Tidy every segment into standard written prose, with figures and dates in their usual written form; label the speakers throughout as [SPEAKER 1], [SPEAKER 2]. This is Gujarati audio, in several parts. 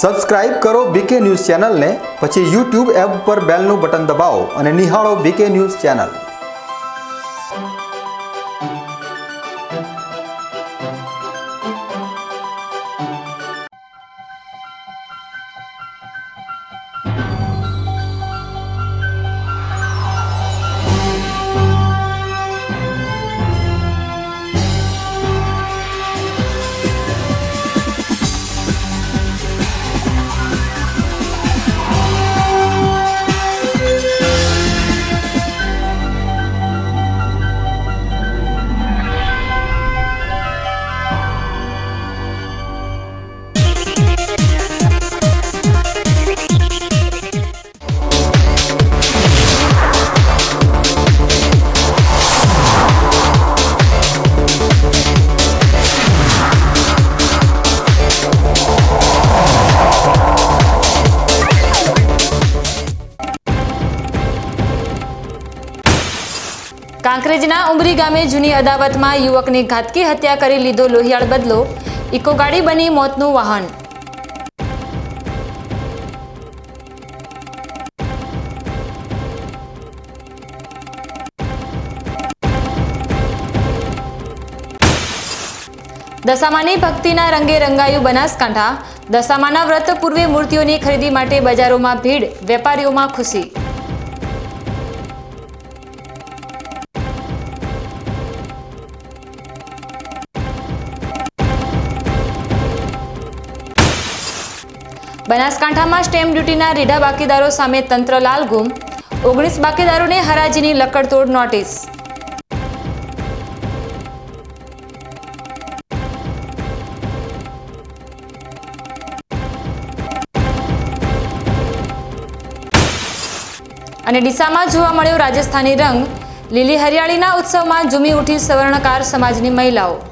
[SPEAKER 1] સબસ્ક્રાઇબ કરો બીકે ન્યૂઝ ચેનલને, પછી યુટ્યુબ એપ પર બેલનું બટન દબાવો અને નિહાળો બીકે ન્યૂઝ ચેનલ।
[SPEAKER 2] કાંકરેજના ઉમરી ગામે જૂની અદાવતમાં યુવકની ઘાતકી હત્યા કરી લીધો લોહિયાળ બદલો, ઇકો ગાડી બની મોતનું વાહન। દશામાની ભક્તિના રંગે રંગાયું બનાસકાંઠા। દશામાના વ્રત પૂર્વે મૂર્તિઓની ખરીદી માટે બજારોમાં ભીડ, વેપારીઓમાં ખુશી। બનાસકાંઠામાં સ્ટેમ્પ ડ્યુટીના રીઢા બાકીદારો સામે તંત્ર લાલઘૂમ, 19 બાકીદારોને હરાજીની લકડતોડ નોટિસ। અને ડીસામાં જોવા મળ્યો રાજસ્થાની રંગ, લીલી હરિયાળીના ઉત્સવમાં ઝૂમી ઉઠી સવર્ણકાર સમાજની મહિલાઓ।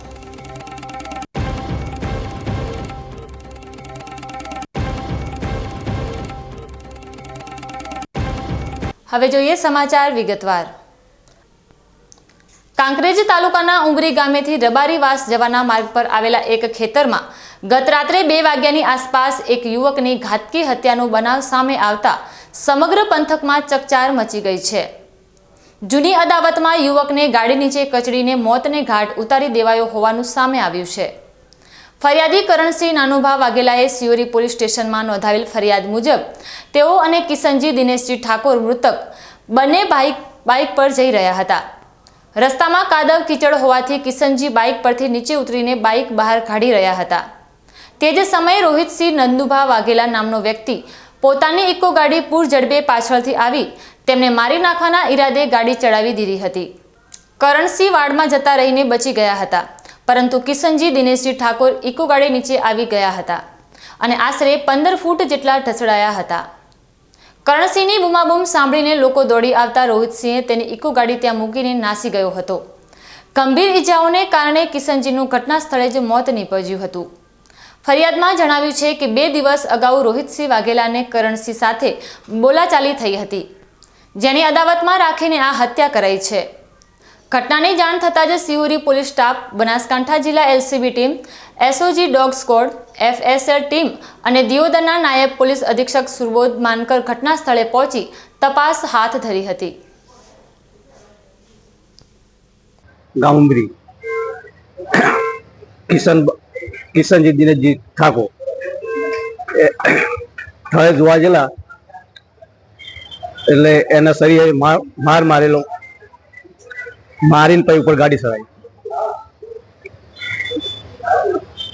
[SPEAKER 2] હવે જોઈએ સમાચાર વિગતવાર। કાંકરેજ તાલુકાના ઉમરી ગામેથી રબારીવાસ જવાના માર્ગ પર આવેલા એક ખેતરમાં ગત રાત્રે 2 વાગ્યાની આસપાસ એક યુવકની ઘાતકી હત્યાનો બનાવ સામે આવતા સમગ્ર પંથકમાં ચકચાર મચી ગઈ છે। જૂની અદાવતમાં યુવકને ગાડી નીચે કચડીને મોતને ઘાટ ઉતારી દેવાયો હોવાનું સામે આવ્યું છે। ફરિયાદી કરણસિંહ નાનુભા વાઘેલાએ સિયોરી પોલીસ સ્ટેશનમાં નોંધાવેલ ફરિયાદ મુજબ તેઓ અને કિશનજી દિનેશજી ઠાકોર મૃતક બંને બાઇક પર જઈ રહ્યા હતા। રસ્તામાં કાદવ કીચડ હોવાથી કિશનજી બાઇક પરથી નીચે ઉતરીને બાઇક બહાર કાઢી રહ્યા હતા। તે જ સમયે રોહિતસિંહ નંદુભા વાઘેલા નામનો વ્યક્તિ પોતાની ઇકો ગાડી પૂર ઝડપે પાછળથી આવી તેમને મારી નાખવાના ઈરાદે ગાડી ચડાવી દીધી હતી। કરણસિંહ વાડમાં જતા રહીને બચી ગયા હતા, પરંતુ કિશનજી દિનેશજી ઠાકોર ઇકો ગાડી નીચે આવી ગયા હતા અને આશરે 15 ફૂટ જેટલા ઢસડાયા હતા। કરણસિંહની બૂમાબૂમ સાંભળીને લોકો દોડી આવતા રોહિતસિંહે તેની ઇકો ગાડી ત્યાં મૂકીને નાસી ગયો હતો। ગંભીર ઈજાઓને કારણે કિશનજીનું ઘટના સ્થળે જ મોત નીપજ્યું હતું। ફરિયાદમાં જણાવ્યું છે કે 2 દિવસ અગાઉ રોહિતસિંહ વાઘેલાને કરણસિંહ સાથે બોલાચાલી થઈ હતી, જેની અદાવતમાં રાખીને આ હત્યા કરાઈ છે। ઘટનાની જાણ થતાં જ સિહોરી પોલીસ સ્ટાફ, બનાસકાંઠા જિલ્લા LCB team, SOG dog squad, FSL team અને દિયોદરના નાયબ પોલીસ અધિક્ષક સુરબોધ માનકર ઘટના સ્થળે પહોંચી તપાસ હાથ ધરી હતી।
[SPEAKER 3] ગામુંબરી કિશનજી દિનેશજી ઠાકોર સ્થળે જોવા ગયેલા એટલે એના શરીરે માર મારેલો, મારીને પછી ઉપર ગાડી ચડાવી।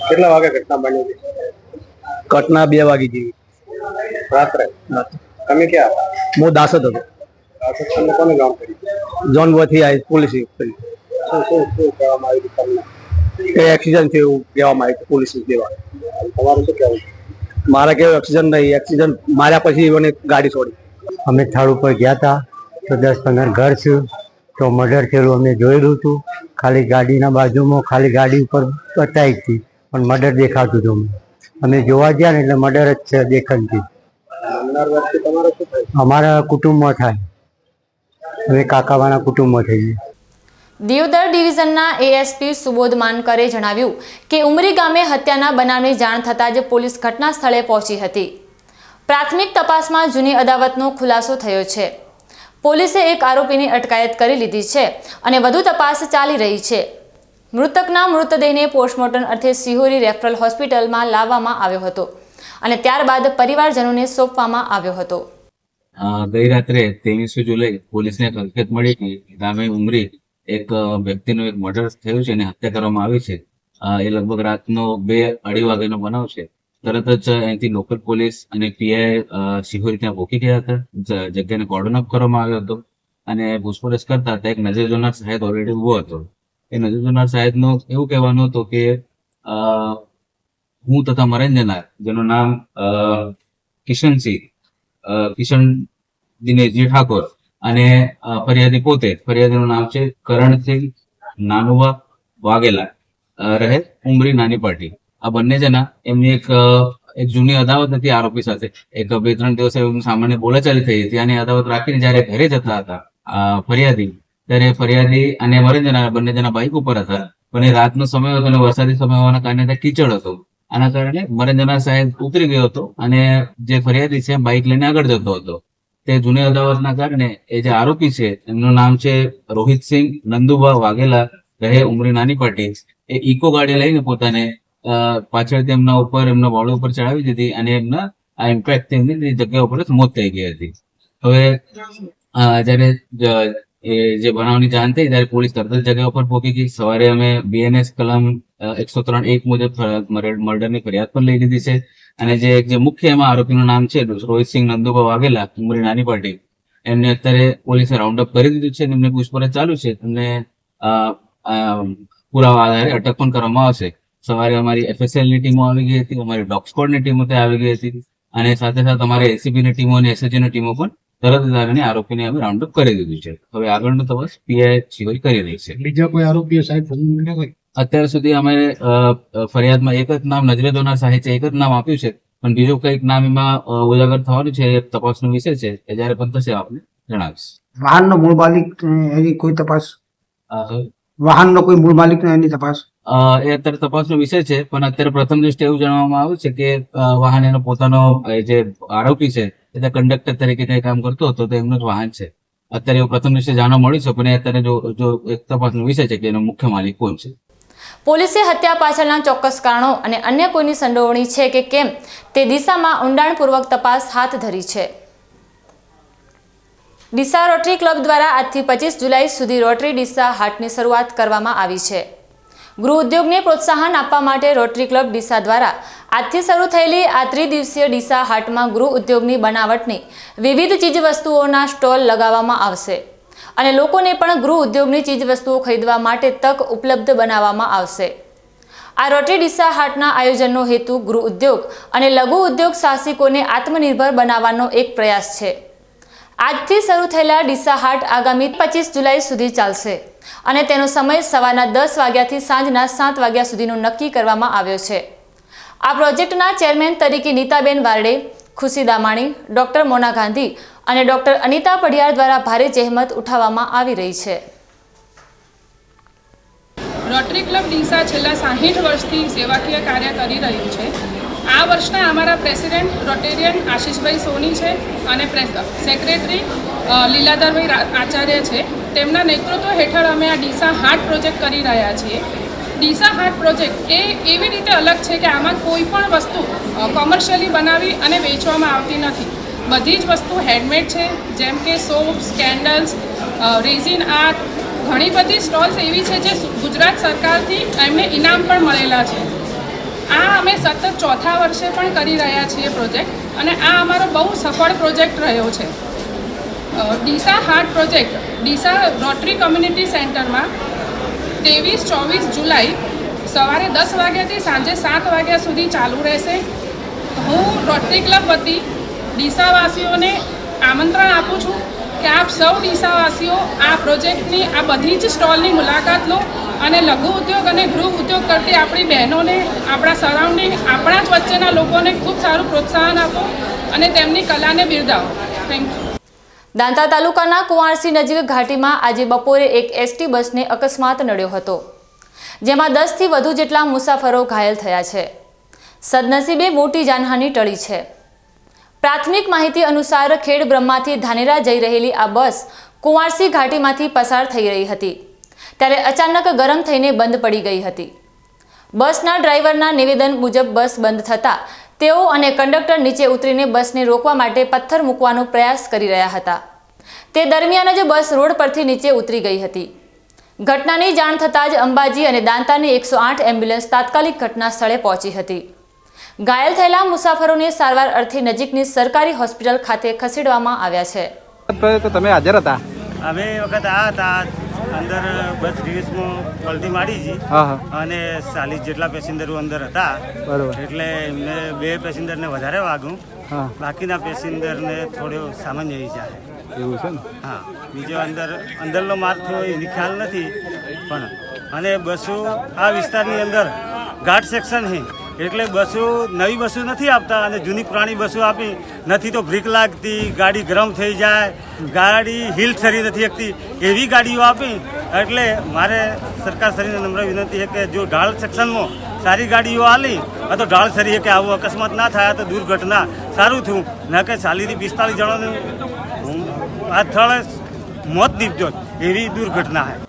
[SPEAKER 4] કેટલા વાગે ઘટના બની હતી?
[SPEAKER 3] ઘટના 2 વાગે જેવી
[SPEAKER 4] રાત્રે। તમે ક્યાં હતા?
[SPEAKER 3] હું દાસત હતો।
[SPEAKER 4] તમે કોને જાણ કરી?
[SPEAKER 3] જોન બોથી આવી પોલીસ કરી।
[SPEAKER 4] શું કહેવામાં આવ્યું તમને?
[SPEAKER 3] એ એક્સિડન્ટ છે એવું કહેવામાં આવ્યું પોલીસ દેવા।
[SPEAKER 4] તમારું શું કહેવું?
[SPEAKER 3] મારા કેવું એક્સિડન્ટ નહીં, એક્સિડન્ટ માર્યા પછી મને ગાડી છોડી।
[SPEAKER 5] અમે સ્થળ ઉપર ગયા હતા તો 10-15 ઘર છે તો મર્ડર થયેલું અમે જોયેલું હતું। ખાલી ગાડીના બાજુમાં ખાલી ગાડી ઉપર બતાવી હતી પણ મર્ડર દેખાતું હતું। અમે જોવા ગયા ને એટલે મર્ડર જ છે દેખાતી। અમારા કુટુંબમાં થાય, અમે કાકાવાના કુટુંબમાં થઈએ।
[SPEAKER 2] દિયોદર ડિવિઝનના એએસપી સુબોધ માનકરે જણાવ્યું કે ઉમરી ગામે હત્યાના બનાવની જાણ થતાં જ પોલીસ ઘટના સ્થળે પહોંચી હતી. પ્રાથમિક તપાસમાં જૂની અદાવતનો ખુલાસો થયો છે. પોલીસે એક આરોપીની અટકાયત કરી લીધી છે અને વધુ તપાસ ચાલી રહી છે. મૃતકના મૃતદેહને પોસ્ટમોર્ટમ અર્થે સિહોરી રેફરલ હોસ્પિટલમાં લાવવામાં આવ્યો હતો અને ત્યારબાદ પરિવારજનોને સોંપવામાં આવ્યો હતો.
[SPEAKER 6] ગઈ રાત્રે 23 જુલાઈ પોલીસને હકીકત મળી કે ગામે ઉમરી એક વ્યક્તિનું એક મર્ડર થયું છે અને હત્યા કરવામાં આવી છે. એ લગભગ રાતનો 2-2:30 વાગ્યાનો બનાવ છે. તરત જ અહીંથી લોકલ પોલીસ અને પીઆઈ સિહોરી ત્યાં પહોંચી ગયા હતા. જગ્યાને કોર્ડન અપ કરવામાં આવ્યો હતો અને પૂછપરછ કરતા હતા એક નજર જોનાર સાહેબ ઓલરેડી ઉભો હતો. એ નજર જોનાર સાહેબનો એવું કહેવાનું હતું કે હું તથા મરણ જનાર, જેનું નામ કિશન દિનેશજી ઠાકોર અને ફરિયાદી પોતે, ફરિયાદીનું નામ છે કરણસિંહ નાનુભા વાઘેલા, રહે ઉમરી નાની પાટી. આ બંને જણા એમની એક જૂની અદાવત હતી આરોપી સાથે. એક 2-3 દિવસ સામાન્ય બોલાચાલી થઈ હતી અને અદાવત રાખીને જયારે ઘરે જતા હતા ફરિયાદી, ત્યારે ફરિયાદી અને મરણ જનાર બંને જણા બાઇક ઉપર હતા. પણ એ રાતનો સમય હતો અને વરસાદી સમય હોવાના કારણે ત્યાં કીચડ હતો. આના કારણે મરણ જનાર સાહેબ ઉતરી ગયો હતો અને જે ફરિયાદી છે બાઇક લઈને આગળ જતો હતો. તે જૂની અદાવતના કારણે એ જે આરોપી છે એમનું નામ છે રોહિતસિંહ નંદુભા વાઘેલા, રહે ઉમરી નાની પાટી. એ ઇકો ગાડી લઈને પોતાને પાછળથી એમના ઉપર, એમના બોડી ઉપર ચડાવી દીધી અને એમના આ ઇમ્પેક્ટ એમની જગ્યા ઉપર જ મોત થઈ ગઈ હતી. હવે જયારે જે બનાવની જાણ થઈ ત્યારે પોલીસ તરત જ જગ્યા ઉપર પહોંચી ગઈ. સવારે અમે બીએનએસ કલમ 103(1) મુજબ મર્ડરની ફરિયાદ પણ લઈ લીધી છે અને જે મુખ્ય એમાં આરોપીનું નામ છે રોહિતસિંહ નંદુભા વાઘેલા, ઉમરી નાની પાટી, એમને અત્યારે પોલીસે રાઉન્ડ અપ કરી દીધું છે અને એમને પૂછપરછ ચાલુ છે. એમને પુરાવા આધારે અટક પણ કરવામાં આવશે. સવારે અમારી એફએસએલની ટીમો આવી ગઈ હતી, અમારી ડોગ સ્ક્વોડની ટીમો ત્યાં આવી ગઈ હતી અને સાથે સાથે અમારી એસીબીની ટીમો અને એસએચજીની ટીમો પણ તરત જ આવીને આરોપીને અમે રાઉન્ડ અપ કરી દીધું છે. હવે આગળનો તપાસ પીઆઈ સિહોરી કરી રહી છે.
[SPEAKER 3] બીજા કોઈ આરોપીઓ સાહેબ
[SPEAKER 6] અત્યાર સુધી અમે ફરિયાદમાં એક જ નામ નજરે જોનાર સાહેબ છે, એક જ નામ આપ્યું છે, પણ બીજું કઈક નામ એમાં ઉજાગર થવાનું છે. એ તપાસનો વિષય છે. એ જયારે પણ થશે આપને જણાવીશ.
[SPEAKER 7] વાહનનો મૂળ માલિક એની કોઈ તપાસ, વાહનનો કોઈ મૂળ માલિક એની તપાસ
[SPEAKER 6] એ અત્યારે તપાસનો વિષય છે. પણ અત્યારે પ્રથમ દૃષ્ટિએ એવું જણાવવામાં આવ્યું છે કે વાહન એનો પોતાનો, જે આરોપી છે એ કંડક્ટર તરીકે કઈ કામ કરતો હતો તો એમનું જ વાહન છે. અત્યારે એવું પ્રથમ દૃષ્ટિએ જાણવા મળ્યું છે. પણ અત્યારે જો એક તપાસનો વિષય છે કે એનો મુખ્ય માલિક કોણ છે.
[SPEAKER 2] પોલીસે હત્યા પાછળના ચોક્કસ કારણો અને અન્ય કોઈની સંડોવણી છે કે કેમ તે દિશામાં ઊંડાણપૂર્વક તપાસ હાથ ધરી છે. ડીસા રોટરી ક્લબ દ્વારા આજથી 25 જુલાઈ સુધી રોટરી ડીસા હાટની શરૂઆત કરવામાં આવી છે. ગૃહ ઉદ્યોગને પ્રોત્સાહન આપવા માટે રોટરી ક્લબ ડીસા દ્વારા આજથી શરૂ થયેલી આ 3 દિવસીય ડીસા હાટમાં ગૃહ ઉદ્યોગની બનાવટની વિવિધ ચીજવસ્તુઓના સ્ટોલ લગાવવામાં આવશે અને લોકોને પણ ગૃહ ઉદ્યોગની ચીજવસ્તુઓ ખરીદવા માટે તક ઉપલબ્ધ બનાવવામાં આવશે. આ રોટરી ડીસા હાટના આયોજનનો હેતુ ગૃહ ઉદ્યોગ અને લઘુ ઉદ્યોગ સાહસિકોને આત્મનિર્ભર બનાવવાનો એક પ્રયાસ છે. આજથી શરૂ થયેલા ડીસા હાટ આગામી 25 જુલાઈ સુધી ચાલશે અને તેનો સમય સવારના 10 વાગ્યાથી સાંજના 7 વાગ્યા સુધીનો નક્કી કરવામાં આવ્યો છે. આ પ્રોજેક્ટના ચેરમેન તરીકે નીતાબેન વારડે, ખુશી દામાણી, ડોક્ટર મોના ગાંધી અને ડોક્ટર અનિતા પડિયાર દ્વારા ભારે જહેમત ઉઠાવવામાં આવી રહી છે.
[SPEAKER 8] રોટરી ક્લબ ડીસા છેલ્લા 60 વર્ષથી સેવાકીય કાર્ય કરી રહ્યું છે. આ વર્ષના અમારા પ્રેસિડેન્ટ રોટેરિયન આશીષભાઈ સોની છે અને સેક્રેટરી લીલાધરભાઈ આચાર્ય છે. તેમના નેતૃત્વ હેઠળ અમે આ ડીસા હાટ પ્રોજેક્ટ કરી રહ્યા છીએ. ડીસા હાટ પ્રોજેક્ટ એ એવી રીતે અલગ છે કે આમાં કોઈ પણ વસ્તુ કોમર્શિયલી બનાવી અને વેચવામાં આવતી નથી. બધી જ વસ્તુ હેન્ડમેડ છે, જેમ કે સોપ્સ, કેન્ડલ્સ, રેઝિન આર્ટ, ઘણી બધી સ્ટોલ્સ એવી છે જે ગુજરાત સરકારથી એમને ઇનામ પણ મળેલા છે. આ અમે સતત 4થા વર્ષે પણ કરી રહ્યા છીએ પ્રોજેક્ટ અને આ અમારો બહુ સફળ પ્રોજેક્ટ રહ્યો છે. ડીસા હાટ પ્રોજેક્ટ ડીસા રોટરી કોમ્યુનિટી સેન્ટરમાં 23-24 જુલાઈ સવારે 10 વાગ્યાથી સાંજે 7 વાગ્યા સુધી ચાલુ રહેશે. હું રોટરી ક્લબ વતી ડીસાવાસીઓને આમંત્રણ આપું છું કે આપ સૌ ડીસાવાસીઓ આ પ્રોજેક્ટની, આ બધી જ સ્ટોલની મુલાકાત લો અને લઘુ ઉદ્યોગ અને ગૃહ ઉદ્યોગ કરતી આપણી બહેનોને, આપણા સરાઉન્ડિંગ, આપણા જ વચ્ચેના લોકોને ખૂબ સારું પ્રોત્સાહન આપો અને તેમની કલાને બિરદાવો. Thank you.
[SPEAKER 2] દાંતા તાલુકાના કુંવારસી નજીક ઘાટીમાં આજે બપોરે એક એસટી બસને અકસ્માત નડ્યો હતો, જેમાં 10થી વધુ જેટલા મુસાફરો ઘાયલ થયા છે. સદનસીબે મોટી જાનહાનિ ટળી છે. પ્રાથમિક માહિતી અનુસાર ખેડ બ્રહ્માથી ધાનેરા જઈ રહેલી આ બસ કુંવારસી ઘાટીમાંથી પસાર થઈ રહી હતી, ત્યારે અચાનક ગરમ થઈને બંધ પડી ગઈ હતી. બસના ડ્રાઈવરના નિવેદન મુજબ બસ બંધ થતાં તેઓ અને કંડક્ટર નીચે ઉતરીને બસને રોકવા માટે પથ્થર મૂકવાનો પ્રયાસ કરી રહ્યા હતા. તે દરમિયાન જ બસ રોડ પરથી નીચે ઉતરી ગઈ હતી. ઘટનાની જાણ થતાં જ અંબાજી અને દાંતાની 108 એમ્બ્યુલન્સ તાત્કાલિક ઘટના સ્થળે પહોંચી હતી. ઘાયલ થયેલા મુસાફરોને સારવાર અર્થે નજીકની સરકારી હોસ્પિટલ ખાતે ખસેડવામાં આવ્યા છે.
[SPEAKER 3] તમે હાજર હતા?
[SPEAKER 9] અમે એ વખત આવ્યા હતા, અંદર બસ રિવેશમાં પલટી મારી છે અને 40 જેટલા પેસેન્જરો અંદર હતા.
[SPEAKER 3] બરોબર.
[SPEAKER 9] એટલે એમને 2 પેસેન્જરને વધારે વાગ્યું, બાકીના પેસેન્જરને થોડો સામાન્ય ઈજા.
[SPEAKER 3] એવું છે ને?
[SPEAKER 9] હા, બીજો અંદરનો માર્ગ થયો એની ખ્યાલ નથી. પણ અને બસો આ વિસ્તારની અંદર ઘાટ સેક્શન છે એટલે બસો નવી બસો નથી આપતા અને જૂની પુરાણી બસો આપી નથી તો બ્રેક લાગતી, ગાડી ગરમ થઈ જાય, ગાડી હિલ સરી નથી શકતી, એવી ગાડીઓ આપી. એટલે મારે સરકાર શ્રીને નમ્ર વિનંતી છે કે જો ઢાળ સેક્શનમાં સારી ગાડીઓ આલી તો ઢાળ સરી કે આવું અકસ્માત ના થાય તો દુર્ઘટના સારું થયું, ન કે 40થી 45 જણાનું આ સ્થળે મોત નીપજ્યો એવી દુર્ઘટના છે.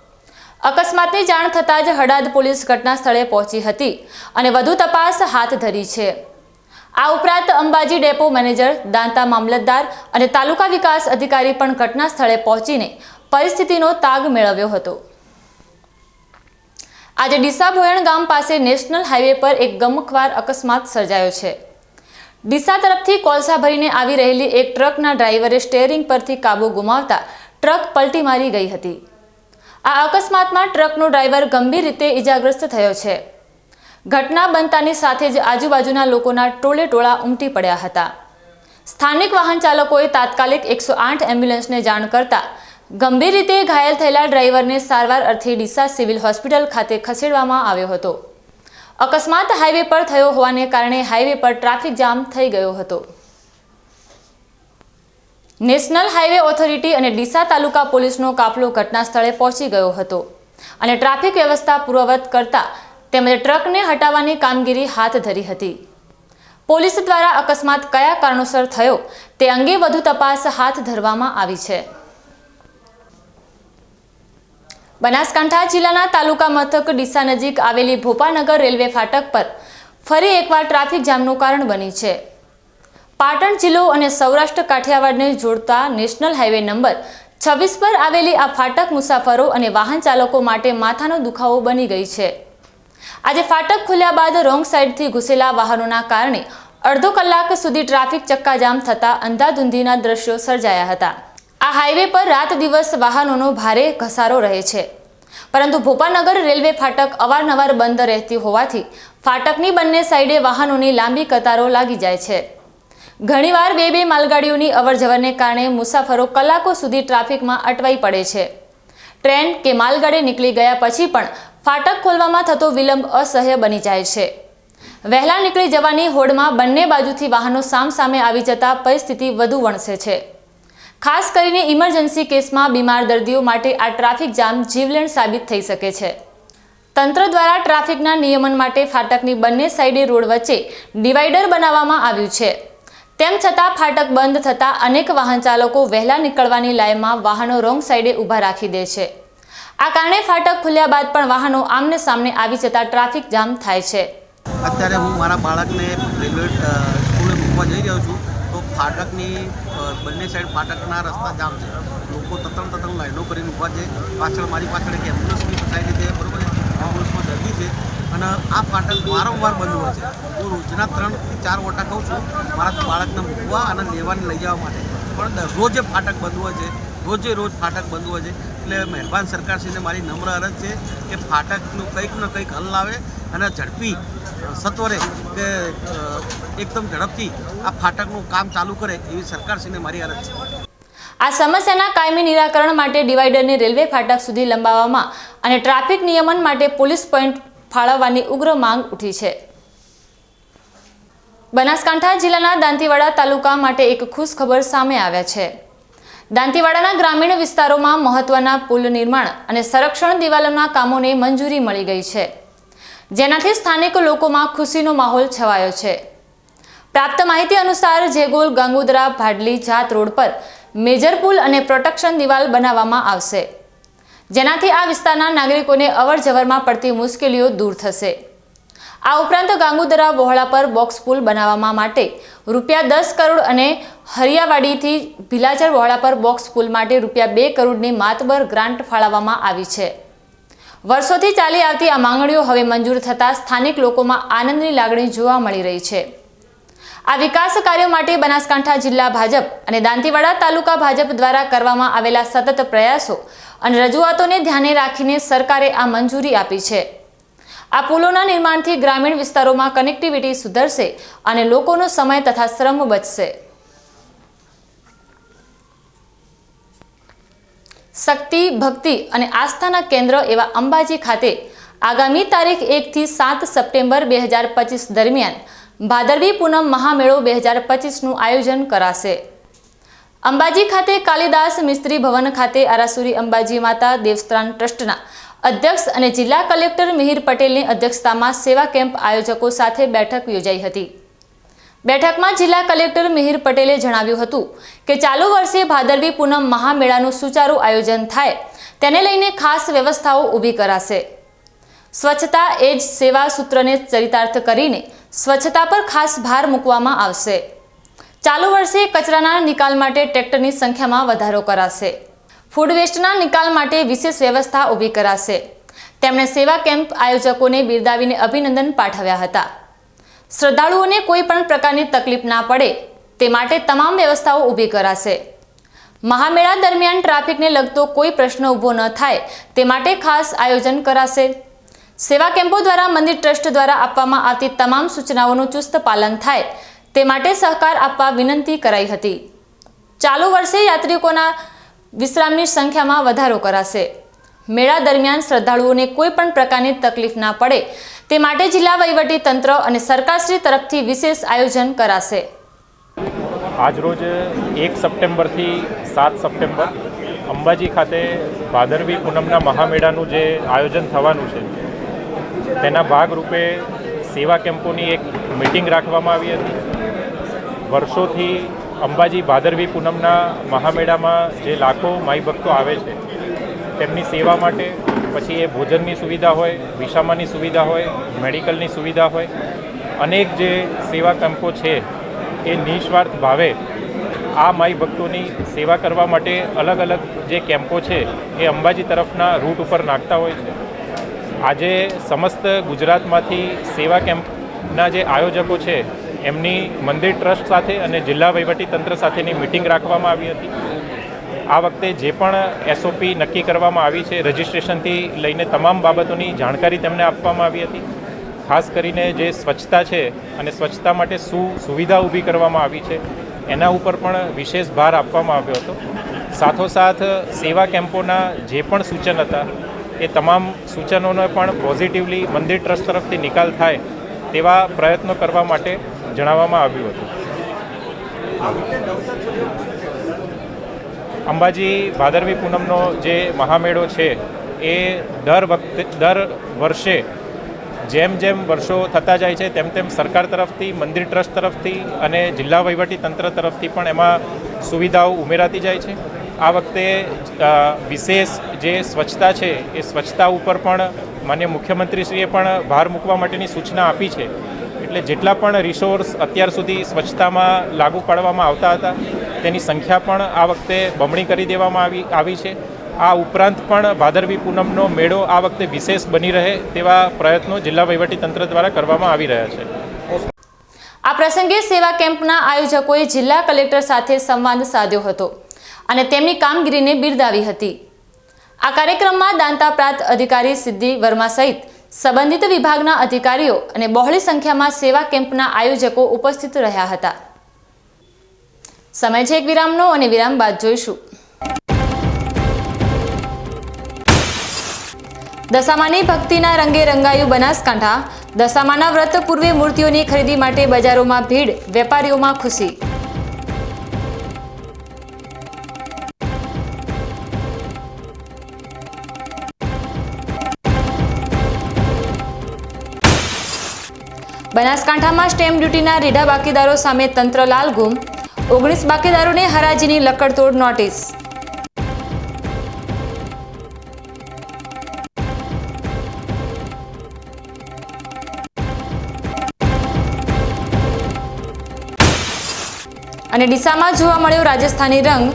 [SPEAKER 2] અકસ્માતની જાણ થતાં જ હડાદ પોલીસ ઘટના સ્થળે પહોંચી હતી અને વધુ તપાસ હાથ ધરી છે. આ ઉપરાંત અંબાજી ડેપો મેનેજર, દાંતા મામલતદાર અને તાલુકા વિકાસ અધિકારી પણ ઘટના સ્થળે પહોંચીને પરિસ્થિતિનો તાગ મેળવ્યો હતો. આજે ડીસા ભોયણ ગામ પાસે નેશનલ હાઈવે પર એક ગમખ્વાર અકસ્માત સર્જાયો છે. ડીસા તરફથી કોલસા ભરીને આવી રહેલી એક ટ્રકના ડ્રાઈવરે સ્ટીયરિંગ પરથી કાબુ ગુમાવતા ટ્રક પલટી મારી ગઈ હતી. આ અકસ્માતમાં ટ્રકનો ડ્રાઈવર ગંભીર રીતે ઈજાગ્રસ્ત થયો છે. ઘટના બનતાની સાથે જ આજુબાજુના લોકોના ટોળે ટોળા ઉમટી પડ્યા હતા. સ્થાનિક વાહન ચાલકોએ તાત્કાલિક 108 એમ્બ્યુલન્સને જાણ કરતા ગંભીર રીતે ઘાયલ થયેલા ડ્રાઈવરને સારવાર અર્થે ડીસા સિવિલ હોસ્પિટલ ખાતે ખસેડવામાં આવ્યો હતો. અકસ્માત હાઈવે પર થયો હોવાને કારણે હાઈવે પર ટ્રાફિક જામ થઈ ગયો હતો. નેશનલ હાઈવે ઓથોરિટી અને ડીસા તાલુકા પોલીસનો કાફલો ઘટના સ્થળે પહોંચી ગયો હતો અને ટ્રાફિક વ્યવસ્થા પૂર્વવત કરતા તેમજ ટ્રકને હટાવવાની કામગીરી હાથ ધરી હતી. પોલીસ દ્વારા અકસ્માત કયા કારણોસર થયો તે અંગે વધુ તપાસ હાથ ધરવામાં આવી છે. બનાસકાંઠા જિલ્લાના તાલુકા મથક ડીસા નજીક આવેલી ભોપાનગર રેલવે ફાટક પર ફરી એકવાર ટ્રાફિક જામનું કારણ બની છે. પાટણ જિલ્લો અને સૌરાષ્ટ્ર કાઠિયાવાડને જોડતા નેશનલ હાઈવે નંબર 26 પર આવેલી આ ફાટક મુસાફરો અને વાહન ચાલકો માટે માથાનો દુખાવો બની ગઈ છે. આજે ફાટક ખુલ્યા બાદ રોંગ સાઈડથી ઘૂસેલા વાહનોના કારણે અડધો કલાક સુધી ટ્રાફિક ચક્કાજામ થતા અંધાધૂંધીના દ્રશ્યો સર્જાયા હતા. આ હાઈવે પર રાત દિવસ વાહનોનો ભારે ઘસારો રહે છે, પરંતુ ભોપાનગર રેલવે ફાટક અવારનવાર બંધ રહેતી હોવાથી ફાટકની બંને સાઈડે વાહનોની લાંબી કતારો લાગી જાય છે. ઘણીવાર બે માલગાડીઓની અવરજવરને કારણે મુસાફરો કલાકો સુધી ટ્રાફિકમાં અટવાઈ પડે છે. ટ્રેન કે માલગાડી નીકળી ગયા પછી પણ ફાટક ખોલવામાં થતો વિલંબ અસહ્ય બની જાય છે. વહેલા નીકળી જવાની હોડમાં બંને બાજુથી વાહનો સામસામે આવી જતા પરિસ્થિતિ વધુ વણસે છે. ખાસ કરીને ઇમરજન્સી કેસમાં બીમાર દર્દીઓ માટે આ ટ્રાફિક જામ જીવલેણ સાબિત થઈ શકે છે. તંત્ર દ્વારા ટ્રાફિકના નિયમન માટે ફાટકની બંને સાઈડે રોડ વચ્ચે ડિવાઈડર બનાવવામાં આવ્યું છે. તેમ છતાં ફાટક બંધ થતાં અનેક વાહન ચાલકો વહેલા નીકળવાની લાઈનમાં વાહનો રોંગ સાઈડે ઊભા રાખી દે છે. આ કારણે ફાટક ખુલ્યા બાદ પણ વાહનો આમને સામને આવી જતા ટ્રાફિક જામ થાય છે.
[SPEAKER 10] અત્યારે હું મારા બાળકને રેલવે સ્કૂલે મૂકવા જઈ રહ્યો છું તો ફાટકની બંને સાઈડ ફાટકના રસ્તા જામ છે. લોકો તતણ લાઈનો કરીને ઊભા છે. પાછળ મારી પાછળ એક એમ્બ્યુલન્સની ફસાયેલી છે, બરાબર છે. એમ્બ્યુલન્સમાં દર્દી છે અને આ ફાટક વારંવાર બંધ હોય છે. હું રોજના 3 થી 4 ઓટા કહું છું મારા બાળકને મૂકવા અને લેવાને લઈ જવા માટે, પણ દરરોજે ફાટક બંધ હોય છે. રોજ ફાટક બંધ હોય છે. એટલે મહેરબાન સરકારશ્રીને મારી નમ્ર અરજ છે કે ફાટકનું કંઈક ને કંઈક હલ લાવે અને ઝડપી સત્વરે કે એકદમ ઝડપથી આ ફાટકનું કામ ચાલુ કરે એવી સરકારશ્રીને મારી અરજ છે.
[SPEAKER 2] આ સમસ્યાના કાયમી નિરાકરણ માટે ડિવાઈડરને રેલવે ફાટક સુધી લંબાવવામાં અને ટ્રાફિક નિયમન માટે પોલીસ પોઈન્ટ ફાળવવાની ઉગ્ર માંગ ઉઠી છે. બનાસકાંઠા જિલ્લાના દાંતીવાડા તાલુકા માટે એક ખુશ ખબર સામે આવ્યા છે. દાંતીવાડાના ગ્રામીણ વિસ્તારોમાં મહત્વના પુલ નિર્માણ અને સંરક્ષણ દિવાલોના કામોને મંજૂરી મળી ગઈ છે, જેનાથી સ્થાનિક લોકોમાં ખુશીનો માહોલ છવાયો છે. પ્રાપ્ત માહિતી અનુસાર જેગોલ ગાંગોદરા ભાડલી જાત રોડ પર મેજર પુલ અને પ્રોટેક્શન દિવાલ બનાવવામાં આવશે, જેનાથી આ વિસ્તારના નાગરિકોને અવરજવરમાં પડતી મુશ્કેલીઓ દૂર થશે. આ ઉપરાંત ગાંગોદરા વહોળા પર બોક્સ પુલ બનાવવા માટે ₹10 કરોડ અને હરિયાવાડીથી ભીલાચર વહોળા પર બોક્સ પુલ માટે ₹2 કરોડની માતબર ગ્રાન્ટ ફાળવવામાં આવી છે. વર્ષોથી ચાલી આવતી આ માંગણીઓ હવે મંજૂર થતાં સ્થાનિક લોકોમાં આનંદની લાગણી જોવા મળી રહી છે. આ વિકાસ કાર્યો માટે બનાસકાંઠા જિલ્લા ભાજપ અને દાંતીવાડા તાલુકા ભાજપ દ્વારા કરવામાં આવેલા સતત પ્રયાસો અને રજૂઆતોને ધ્યાને રાખીને સરકારે આ મંજૂરી આપી છે. આ પુલોના નિર્માણથી ગ્રામીણ વિસ્તારોમાં કનેક્ટિવિટી સુધરશે અને લોકોનો સમય તથા શ્રમ બચશે. શક્તિ, ભક્તિ અને આસ્થાના કેન્દ્ર એવા અંબાજી ખાતે આગામી તારીખ 1 થી 7 સપ્ટેમ્બર 2025 દરમિયાન ભાદરવી પૂનમ મહામેળો 2025નું આયોજન કરાશે. અંબાજી ખાતે કાલિદાસ મિસ્ત્રી ભવન ખાતે આરાસુરી અંબાજી માતા દેવસ્થાન ટ્રસ્ટના અધ્યક્ષ અને જિલ્લા કલેક્ટર મિહિર પટેલની અધ્યક્ષતામાં સેવા કેમ્પ આયોજકો સાથે બેઠક યોજાઈ હતી. બેઠકમાં જિલ્લા કલેક્ટર મિહિર પટેલે જણાવ્યું હતું કે ચાલુ વર્ષે ભાદરવી પૂનમ મહામેળાનું સુચારું આયોજન થાય તેને લઈને ખાસ વ્યવસ્થાઓ ઊભી કરાશે. સ્વચ્છતા એ જ સેવા સૂત્રને ચરિતાર્થ કરીને સ્વચ્છતા પર ખાસ ભાર મૂકવામાં આવશે. ચાલુ વર્ષે કચરાના નિકાલ માટે ટ્રેક્ટરની સંખ્યામાં વધારો કરાશે. ફૂડ વેસ્ટના નિકાલ માટે વિશેષ વ્યવસ્થા ઊભી કરાશે. તેમણે સેવા કેમ્પ આયોજકોને બિરદાવીને અભિનંદન પાઠવ્યા હતા. શ્રદ્ધાળુઓને કોઈ પણ પ્રકારની તકલીફ ના પડે તે માટે તમામ વ્યવસ્થાઓ ઊભી કરાશે. મહામેળા દરમિયાન ટ્રાફિકને લગતો કોઈ પ્રશ્ન ઊભો ન થાય તે માટે ખાસ આયોજન કરાશે. સેવા કેમ્પો દ્વારા મંદિર ટ્રસ્ટ દ્વારા આપવામાં આવતી તમામ સૂચનાઓનું ચુસ્ત પાલન થાય તે માટે સહકાર આપવા વિનંતી કરાઈ હતી. ચાલુ વર્ષે યાત્રિકોના વિશ્રામની સંખ્યામાં વધારો કરાશે. મેળા દરમિયાન શ્રદ્ધાળુઓને કોઈ પણ પ્રકારની તકલીફ ના પડે તે માટે જિલ્લા વહીવટી તંત્ર અને સરકારશ્રી તરફથી વિશેષ આયોજન કરાશે.
[SPEAKER 11] આજરોજ 1 સપ્ટેમ્બરથી 7 સપ્ટેમ્બર અંબાજી ખાતે ભાદરવી પૂનમના મહામેળાનું જે આયોજન થવાનું છે તેના ભાગરૂપે સેવા કેમ્પોની એક મિટિંગ રાખવામાં આવી હતી. વર્ષોથી અંબાજી ભાદરવી પૂનમના મહામેળામાં જે લાખો માઈ ભક્તો આવે છે તેમની સેવા માટે, પછી એ ભોજનની સુવિધા હોય, વિસામાની સુવિધા હોય, મેડિકલની સુવિધા હોય, અનેક જે સેવા કેમ્પો છે એ નિસ્વાર્થ ભાવે આ માઈ ભક્તોની સેવા કરવા માટે અલગ અલગ જે કેમ્પો છે એ અંબાજી તરફના રૂટ ઉપર નાખતા હોય છે. આજે સમસ્ત ગુજરાતમાંથી સેવા કેમ્પના જે આયોજકો છે એમની મંદિર ટ્રસ્ટ સાથે અને જિલ્લા વહીવટીતંત્ર સાથેની મિટિંગ રાખવામાં આવી હતી. આ વખતે જે પણ એસઓપી નક્કી કરવામાં આવી છે, રજિસ્ટ્રેશનથી લઈને તમામ બાબતોની જાણકારી તેમને આપવામાં આવી હતી. ખાસ કરીને જે સ્વચ્છતા છે અને સ્વચ્છતા માટે શું સુવિધા ઊભી કરવામાં આવી છે એના ઉપર પણ વિશેષ ભાર આપવામાં આવ્યો હતો. સાથોસાથ સેવા કેમ્પોના જે પણ સૂચન હતા એ તમામ સૂચનોનો પણ પોઝિટિવલી મંદિર ટ્રસ્ટ તરફથી નિકાલ થાય તેવા પ્રયત્નો કરવા માટે જણાવવામાં આવ્યું હતું. અંબાજી ભાદરવી પૂનમનો જે મહામેળો છે એ દર વર્ષે જેમ જેમ વર્ષો થતા જાય છે તેમ તેમ સરકાર તરફથી, મંદિર ટ્રસ્ટ તરફથી અને જિલ્લા વહીવટી તંત્ર તરફથી પણ એમાં સુવિધાઓ ઉમેરાતી જાય છે. આ વખતે વિશેષ જે સ્વચ્છતા છે એ સ્વચ્છતા ઉપર પણ માનનીય મુખ્યમંત્રીશ્રીએ પણ ભાર મૂકવા માટેની સૂચના આપી છે. એટલે જેટલા પણ રિસોર્સ અત્યાર સુધી સ્વચ્છતામાં લાગુ પાડવામાં આવતા હતા તેની સંખ્યા પણ આ વખતે બમણી કરી દેવામાં આવી છે. આ ઉપરાંત પણ ભાદરવી પૂનમનો મેળો આ વખતે વિશેષ બની રહે તેવા પ્રયત્નો જિલ્લા વહીવટીતંત્ર દ્વારા કરવામાં આવી રહ્યા છે.
[SPEAKER 2] આ પ્રસંગે સેવા કેમ્પના આયોજકોએ જિલ્લા કલેક્ટર સાથે સંવાદ સાધ્યો હતો અને તેમની કામગીરીને બિરદાવી હતી. આ કાર્યક્રમમાં દાંતા પ્રાંત અધિકારી સિદ્ધિ વર્મા સહિત સંબંધિત વિભાગના અધિકારીઓ અને બહોળી સંખ્યામાં સેવા કેમ્પના આયોજકો ઉપસ્થિત રહ્યા હતા. સમય છે એક વિરામનો અને વિરામ બાદ જોઈશું. દશામાની ભક્તિના રંગે રંગાયું બનાસકાંઠા. દશામાના વ્રત પૂર્વે મૂર્તિઓની ખરીદી માટે બજારોમાં ભીડ, વેપારીઓમાં ખુશી. બનાસકાંઠામાં સ્ટેમ્પ ડ્યુટીના રીઢા બાકીદારો સામે તંત્ર લાલઘુમ, 19 બાકીદારોને હરાજીની લકડતોડ નોટિસ. અને ડીસામાં જોવા મળ્યો રાજસ્થાની રંગ,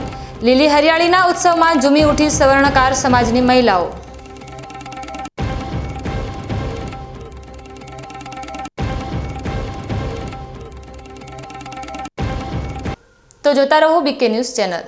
[SPEAKER 2] લીલી હરિયાળીના ઉત્સવમાં ઝૂમી ઉઠી સવર્ણકાર સમાજની મહિલાઓ. તો જોતા રહો બીકે ન્યૂઝ ચેનલ.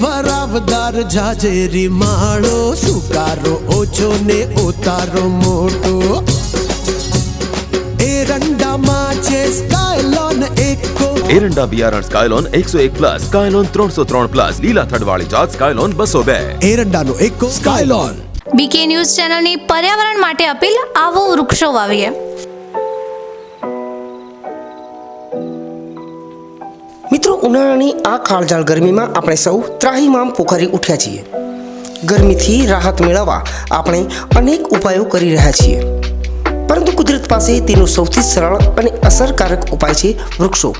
[SPEAKER 12] ભરાવદાર જાજેરી માળો, સુકારો ઓછો ને ઉતારો મોટો. એરંડામાં છે સ્કાયલોન એકો,
[SPEAKER 13] એરંડા બિયારણ સ્કાયલોન 101+, સ્કાયલોન 303+, લીલા થડવાળી જાત સ્કાયલોન 202.
[SPEAKER 12] એરંડાનો એકો સ્કાયલોન.
[SPEAKER 14] બીકે ન્યૂઝ ચેનલની પર્યાવરણ માટે અપીલ, આવો વૃક્ષો વાવીએ.
[SPEAKER 15] મિત્રો, ઉનાળાની આ કાળઝાળ ગરમીમાં આપણે સૌ ત્રાહિમામ પોખરી ઉઠ્યા છીએ. ગરમીથી રાહત મેળવવા આપણે અનેક ઉપાયો કરી રહ્યા છીએ, પરંતુ કુદરત પાસે તેનો સૌથી સરળ અને અસરકારક ઉપાય છે વૃક્ષો.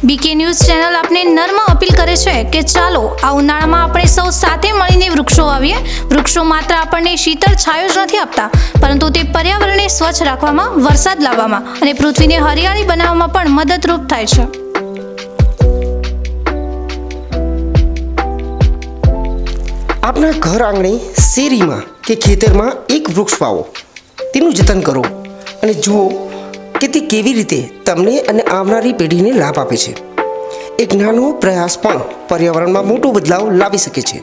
[SPEAKER 14] બીકે ન્યૂઝ ચેનલ આપને નર્મ અપીલ કરે છે કે ચાલો આ ઉનાળામાં આપણે સૌ સાથે મળીને વૃક્ષો વાવીએ. વૃક્ષો માત્ર આપણને શીતળ છાયો જ નથી આપતા, પરંતુ તે પર્યાવરણને સ્વચ્છ રાખવામાં, વરસાદ લાવવામાં અને પૃથ્વીને હરિયાળી બનાવવામાં પણ મદદરૂપ થાય છે.
[SPEAKER 15] આપના ઘર આંગણે, શેરીમાં કે ખેતરમાં એક વૃક્ષ વાવો, તેનું જતન કરો અને જુઓ કે તે કેવી રીતે તમને અને આવનારી પેઢીને લાભ આપે છે. એક નાનો પ્રયાસ પણ પર્યાવરણમાં મોટો બદલાવ લાવી શકે છે.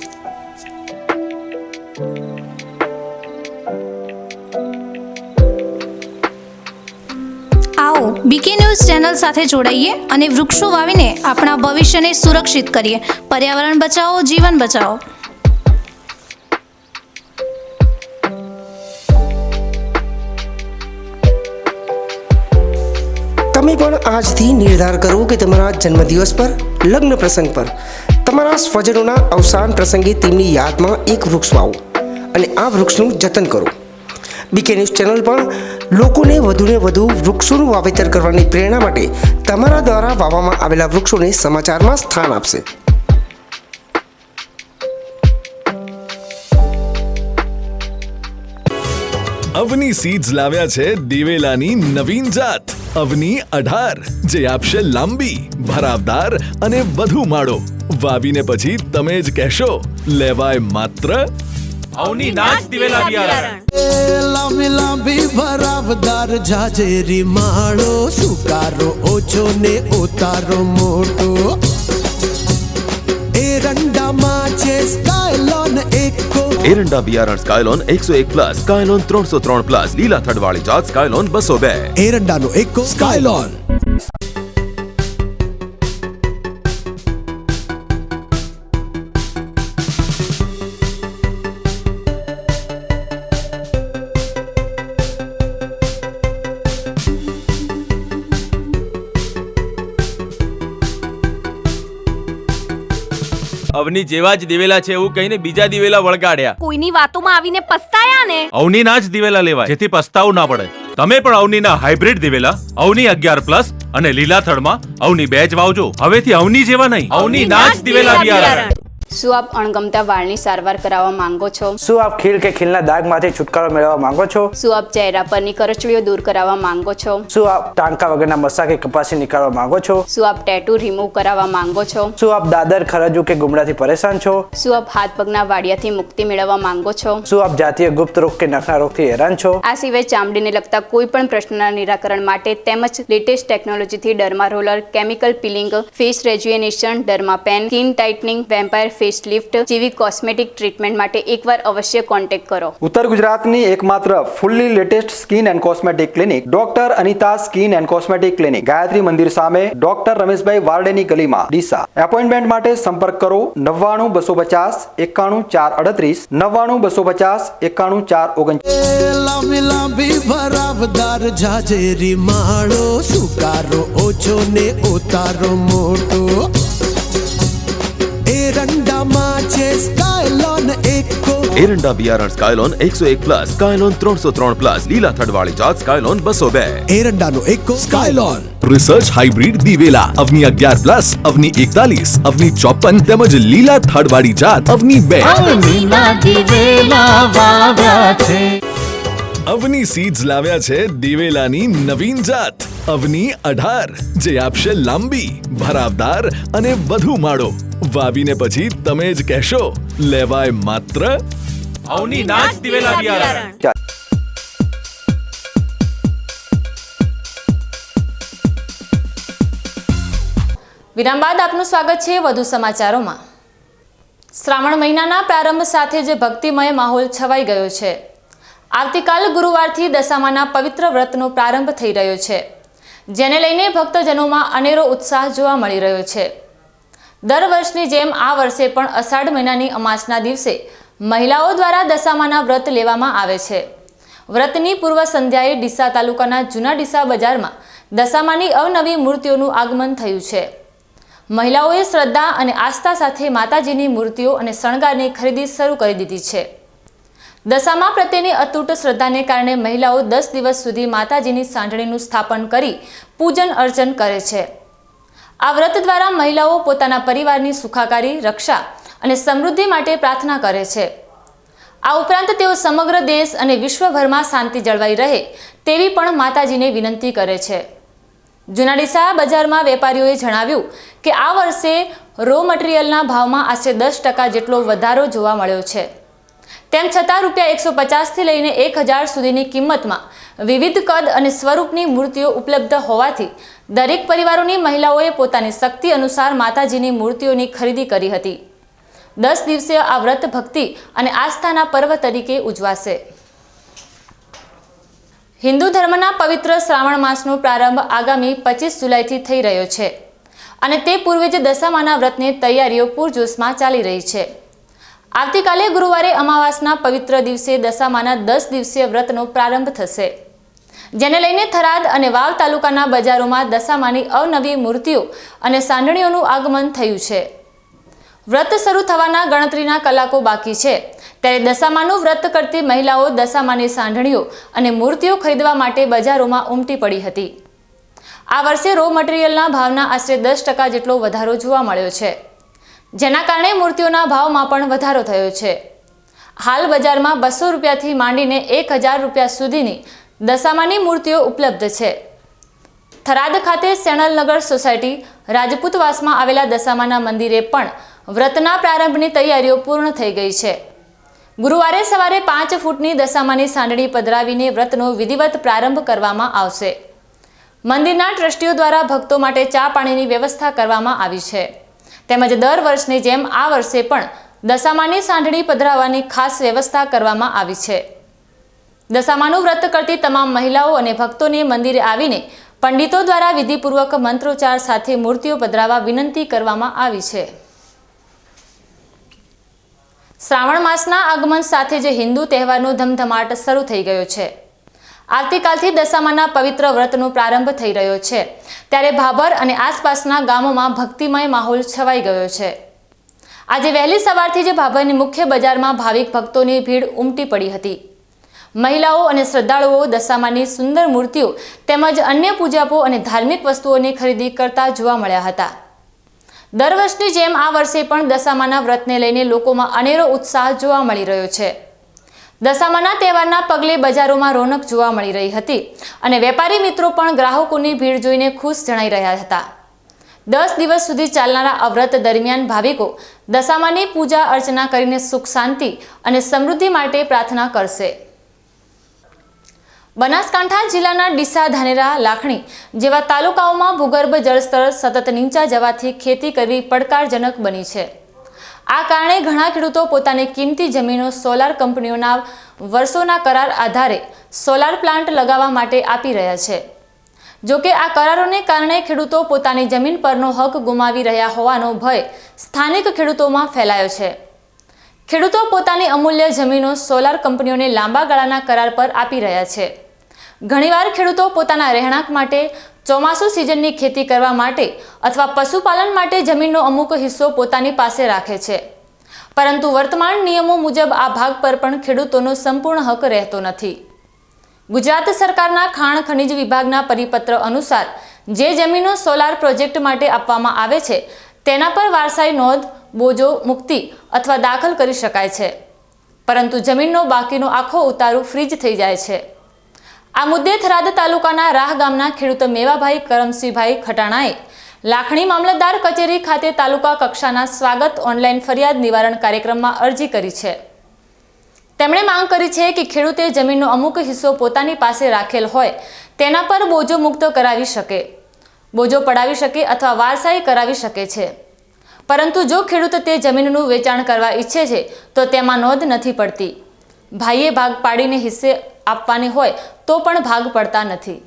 [SPEAKER 14] આવો બીકે ન્યૂઝ ચેનલ સાથે જોડાઈએ અને વૃક્ષો વાવીને આપણા ભવિષ્યને સુરક્ષિત કરીએ. પર્યાવરણ બચાવો, જીવન બચાવો.
[SPEAKER 15] તમે પણ આજથી નિર્ધાર કરો કે તમારા જન્મદિવસ પર, લગ્ન પ્રસંગ પર, તમારા સ્વજનોના અવસાન પ્રસંગે તેમની યાદમાં એક વૃક્ષ વાવો અને આ વૃક્ષનું જતન કરો. બીકે ન્યૂઝ ચેનલ પણ લોકોને વધુને વધુ વૃક્ષોનું વાવેતર કરવાની પ્રેરણા માટે તમારા દ્વારા વાવવામાં આવેલા વૃક્ષોને સમાચારમાં સ્થાન આપશે.
[SPEAKER 16] અવની સીડ્સ લાવ્યા છે દિવેલાની નવીન જાત અવની 18, જે આપશે લાંબી, ભરાવદાર અને વધુ માળો. વાવીને પછી તમે જ કહેશો, લેવાય માત્ર
[SPEAKER 17] અવની નાચ દિવેલા બિયારણ.
[SPEAKER 12] લાંબી લાંબી ભરાવદાર જાજેરી માળો, સુકારો ઓછો ને ઉતારો મોટો. એરંડામાં છે સ્કાયલોન એકો,
[SPEAKER 13] એરંડા બિયારણ સ્કાયલોન 101+, સ્કાયલોન 303+, લીલા થડવાળી જાત સ્કાયલોન 202.
[SPEAKER 12] એરંડાનો એકો સ્કાયલોન.
[SPEAKER 17] અવની જેવા જ દિવેલા છે એવું કહીને બીજા દિવેલા વળગાડ્યા.
[SPEAKER 18] કોઈની વાતોમાં આવીને પસ્તાયા ને.
[SPEAKER 17] અવનીના જ દિવેલા લેવાય, જેથી પસ્તાવું ના પડે. તમે પણ અવનીના હાઇબ્રિડ દિવેલા અવની 11+ અને લીલા થડમાં અવની 2 જ વાવજો. હવેથી અવની જેવા નહીં, અવનીના જ દિવેલા બિયારણ.
[SPEAKER 19] શું આપ અણગમતા વાળની સારવાર કરાવવા માંગો છો?
[SPEAKER 3] શું આપ ખીલ કે ખીલના દાગમાંથી છુટકારો મેળવવા માંગો છો?
[SPEAKER 19] શું આપ ચહેરા પરની કરચલીઓ દૂર કરાવવા માંગો છો?
[SPEAKER 3] શું આપ ટાંકા વગરના મસા કે કપાસી નીકાળવા માંગો છો?
[SPEAKER 19] શું આપ ટેટુ રિમૂવ કરાવવા માંગો છો?
[SPEAKER 3] શું આપ દાદર ખરજુ કે ગુમડાથી પરેશાન છો?
[SPEAKER 19] શું આપ હાથ પગના વાડિયાથી મુક્તિ મેળવવા માંગો છો?
[SPEAKER 3] શું આપ જાતીય ગુપ્ત રોગ કે નખના રોગથી હેરાન છો?
[SPEAKER 19] આ સિવાય ચામડીને લગતા કોઈ પણ પ્રશ્નના નિરાકરણ માટે તેમજ લેટેસ્ટ ટેકનોલોજીથી derma roller, chemical peeling, face rejuvenation, derma pen, skin tightening, vampire face lift જેવી કોસ્મેટિક ટ્રીટમેન્ટ માટે એકવાર અવશ્ય કોન્ટેક્ટ કરો.
[SPEAKER 1] ઉત્તર ગુજરાતની એકમાત્ર fully latest skin and cosmetic clinic doctor Anita skin and cosmetic clinic, Gayatri Mandir સામે, ડોક્ટર રમેશભાઈ વારડેની ગલીમાં, ડીસા. એપોઇન્ટમેન્ટ માટે સંપર્ક કરો 99 250 91 438 99 250 91 439.
[SPEAKER 12] લાંબી લાંબી ભરાવદાર જાજેરી માળો, સુકારો ઓછો ને ઉતારો મોટો. એરંડામાં છે સ્કાયલોન એકો.
[SPEAKER 13] એરંડા બિયારણ સ્કાયલોન 101+, સ્કાયલોન 303+, લીલા થડવાળી જાત સ્કાયલોન 202.
[SPEAKER 12] એરંડાનો એકો સ્કાયલોન.
[SPEAKER 16] રિસર્ચ હાઇબ્રિડ દિવેલા અવની 11+, અવની 41, અવની 54 તેમજ લીલા થડવાળી જાત અવની 2. અવની સીડ્સ લાવ્યા છે દિવેલાની નવીન જાત અવની 18, જે આપશે લાંબી, ભરાવદાર અને વધુ માળો. વાવીને પછી તમે જ કહેશો, લેવાય માત્ર
[SPEAKER 17] અવની નાચ દિવેલા બિયારણ.
[SPEAKER 2] વિરામ બાદ આપનું સ્વાગત છે વધુ સમાચારોમાં. શ્રાવણ મહિનાના પ્રારંભ સાથે જ ભક્તિમય માહોલ છવાઈ ગયો છે. આવતીકાલ ગુરુવારથી દશામાના પવિત્ર વ્રતનો પ્રારંભ થઈ રહ્યો છે, જેને લઈને ભક્તજનોમાં અનેરો ઉત્સાહ જોવા મળી રહ્યો છે. દર વર્ષની જેમ આ વર્ષે પણ અષાઢ મહિનાની અમાસના દિવસે મહિલાઓ દ્વારા દશામાના વ્રત લેવામાં આવે છે. વ્રતની પૂર્વ સંધ્યાએ ડીસા તાલુકાના જૂના ડીસા બજારમાં દશામાની અવનવી મૂર્તિઓનું આગમન થયું છે. મહિલાઓએ શ્રદ્ધા અને આસ્થા સાથે માતાજીની મૂર્તિઓ અને શણગારની ખરીદી શરૂ કરી દીધી છે. દશામા પ્રત્યેની અતૂટ શ્રદ્ધાને કારણે મહિલાઓ 10 દિવસ સુધી માતાજીની સાંઢણીનું સ્થાપન કરી પૂજન અર્ચન કરે છે. આ વ્રત દ્વારા મહિલાઓ પોતાના પરિવારની સુખાકારી, રક્ષા અને સમૃદ્ધિ માટે પ્રાર્થના કરે છે. આ ઉપરાંત તેઓ સમગ્ર દેશ અને વિશ્વભરમાં શાંતિ જળવાઈ રહે તેવી પણ માતાજીને વિનંતી કરે છે. જૂના ડીસા બજારમાં વેપારીઓએ જણાવ્યું કે આ વર્ષે રો મટીરિયલના ભાવમાં આશરે 10% જેટલો વધારો જોવા મળ્યો છે. તેમ છતાં ₹150 થી લઈને 1000 સુધીની કિંમતમાં વિવિધ કદ અને સ્વરૂપની મૂર્તિઓ ઉપલબ્ધ હોવાથી દરેક પરિવારોની મહિલાઓએ પોતાની શક્તિ અનુસાર માતાજીની મૂર્તિઓની ખરીદી કરી હતી. 10 દિવસીય આ વ્રત ભક્તિ અને આસ્થાના પર્વ તરીકે ઉજવાશે. હિન્દુ ધર્મના પવિત્ર શ્રાવણ માસનો પ્રારંભ આગામી 25 જુલાઈથી થઈ રહ્યો છે અને તે પૂર્વે જ દશામાના વ્રતની તૈયારીઓ પૂરજોશમાં ચાલી રહી છે. આવતીકાલે ગુરુવારે અમાવાસના પવિત્ર દિવસે દશામાના 10 દિવસીય વ્રતનો પ્રારંભ થશે, જેને લઈને થરાદ અને વાવ તાલુકાના બજારોમાં દશામાની અવનવી મૂર્તિઓ અને સાંઢણીઓનું આગમન થયું છે. વ્રત શરૂ થવાના ગણતરીના કલાકો બાકી છે, ત્યારે દશામાનું વ્રત કરતી મહિલાઓ દશામાની સાંઢણીઓ અને મૂર્તિઓ ખરીદવા માટે બજારોમાં ઉમટી પડી હતી. આ વર્ષે રો મટીરિયલના ભાવના આશરે 10% જેટલો વધારો જોવા મળ્યો છે, જેના કારણે મૂર્તિઓના ભાવમાં પણ વધારો થયો છે. હાલ બજારમાં ₹200 થી માંડીને ₹1000 સુધીની દશામાની મૂર્તિઓ ઉપલબ્ધ છે. થરાદ ખાતે સેણલનગર સોસાયટી રાજપૂતવાસમાં આવેલા દશામાના મંદિરે પણ વ્રતના પ્રારંભની તૈયારીઓ પૂર્ણ થઈ ગઈ છે. ગુરુવારે સવારે 5 ફૂટની દશામાની સાંઢણી પધરાવીને વ્રતનો વિધિવત પ્રારંભ કરવામાં આવશે. મંદિરના ટ્રસ્ટીઓ દ્વારા ભક્તો માટે ચા પાણીની વ્યવસ્થા કરવામાં આવી છે. તેમજ દર વર્ષની જેમ આ વર્ષે પણ દશામાની સાંઢણી પધરાવવાની ખાસ વ્યવસ્થા કરવામાં આવી છે. દશામાનું વ્રત કરતી તમામ મહિલાઓ અને ભક્તોને મંદિરે આવીને પંડિતો દ્વારા વિધિપૂર્વક મંત્રોચ્ચાર સાથે મૂર્તિઓ પધરાવવા વિનંતી કરવામાં આવી છે. શ્રાવણ માસના આગમન સાથે જ હિન્દુ તહેવારનો ધમધમાટ શરૂ થઈ ગયો છે. આવતીકાલથી દશામાના પવિત્ર વ્રતનો પ્રારંભ થઈ રહ્યો છે, ત્યારે ભાભર અને આસપાસના ગામોમાં ભક્તિમય માહોલ છવાઈ ગયો છે. આજે વહેલી સવારથી જ ભાભરની મુખ્ય બજારમાં ભાવિક ભક્તોની ભીડ ઉમટી પડી હતી. મહિલાઓ અને શ્રદ્ધાળુઓ દશામાની સુંદર મૂર્તિઓ તેમજ અન્ય પૂજાપો અને ધાર્મિક વસ્તુઓની ખરીદી કરતા જોવા મળ્યા હતા. દર વર્ષની જેમ આ વર્ષે પણ દશામાના વ્રતને લઈને લોકોમાં અનેરો ઉત્સાહ જોવા મળી રહ્યો છે. દશામાના તહેવારના પગલે બજારોમાં રોનક જોવા મળી રહી હતી અને વેપારી મિત્રો પણ ગ્રાહકોની ભીડ જોઈને ખુશ જણાઈ રહ્યા હતા. 10 દિવસ સુધી ચાલનારા આ વ્રત દરમિયાન ભાવિકો દશામાની પૂજા અર્ચના કરીને સુખ શાંતિ અને સમૃદ્ધિ માટે પ્રાર્થના કરશે. બનાસકાંઠા જિલ્લાના ડીસા, ધાનેરા, લાખણી જેવા તાલુકાઓમાં ભૂગર્ભ જળસ્તર સતત નીચા જવાથી ખેતી કરવી પડકારજનક બની છે. આ કારણે ઘણા ખેડૂતો પોતાની કિંમતી જમીનો સોલાર કંપનીઓના વર્ષોના કરાર આધારે સોલાર પ્લાન્ટ લગાવવા માટે આપી રહ્યા છે. જોકે આ કરારોને કારણે ખેડૂતો પોતાની જમીન પરનો હક ગુમાવી રહ્યા હોવાનો ભય સ્થાનિક ખેડૂતોમાં ફેલાયો છે. ખેડૂતો પોતાની અમૂલ્ય જમીનો સોલાર કંપનીઓને લાંબા ગાળાના કરાર પર આપી રહ્યા છે. ઘણીવાર ખેડૂતો પોતાના રહેણાંક માટે, ચોમાસુ સિઝનની ખેતી કરવા માટે અથવા પશુપાલન માટે જમીનનો અમુક હિસ્સો પોતાની પાસે રાખે છે. પરંતુ વર્તમાન નિયમો મુજબ આ ભાગ પર પણ ખેડૂતોનો સંપૂર્ણ હક રહેતો નથી. ગુજરાત સરકારના ખાણ ખનિજ વિભાગના પરિપત્ર અનુસાર જે જમીનો સોલાર પ્રોજેક્ટ માટે આપવામાં આવે છે તેના પર વારસાઈ નોંધ, બોજો મુક્તિ અથવા દાખલ કરી શકાય છે. પરંતુ જમીનનો બાકીનો આખો ઉતારો ફ્રીજ થઈ જાય છે. આ મુદ્દે થરાદ તાલુકાના રાહ ગામના ખેડૂત મેવાભાઈ કરમસિંહભાઈ ખટાણાએ લાખણી મામલતદાર કચેરી ખાતે તાલુકા કક્ષાના સ્વાગત ઓનલાઈન ફરિયાદ નિવારણ કાર્યક્રમમાં અરજી કરી છે. તેમણે માંગ કરી છે કે ખેડૂતે જમીનનો અમુક હિસ્સો પોતાની પાસે રાખેલ હોય તેના પર બોજો મુક્ત કરાવી શકે, બોજો પડાવી શકે અથવા વારસાઈ કરાવી શકે છે. પરંતુ જો ખેડૂત તે જમીનનું વેચાણ કરવા ઈચ્છે છે તો તેમાં નોંધ નથી પડતી. ભાઈએ ભાગ પાડીને હિસ્સે આપવાની હોય તો પણ ભાગ પડતા નથી.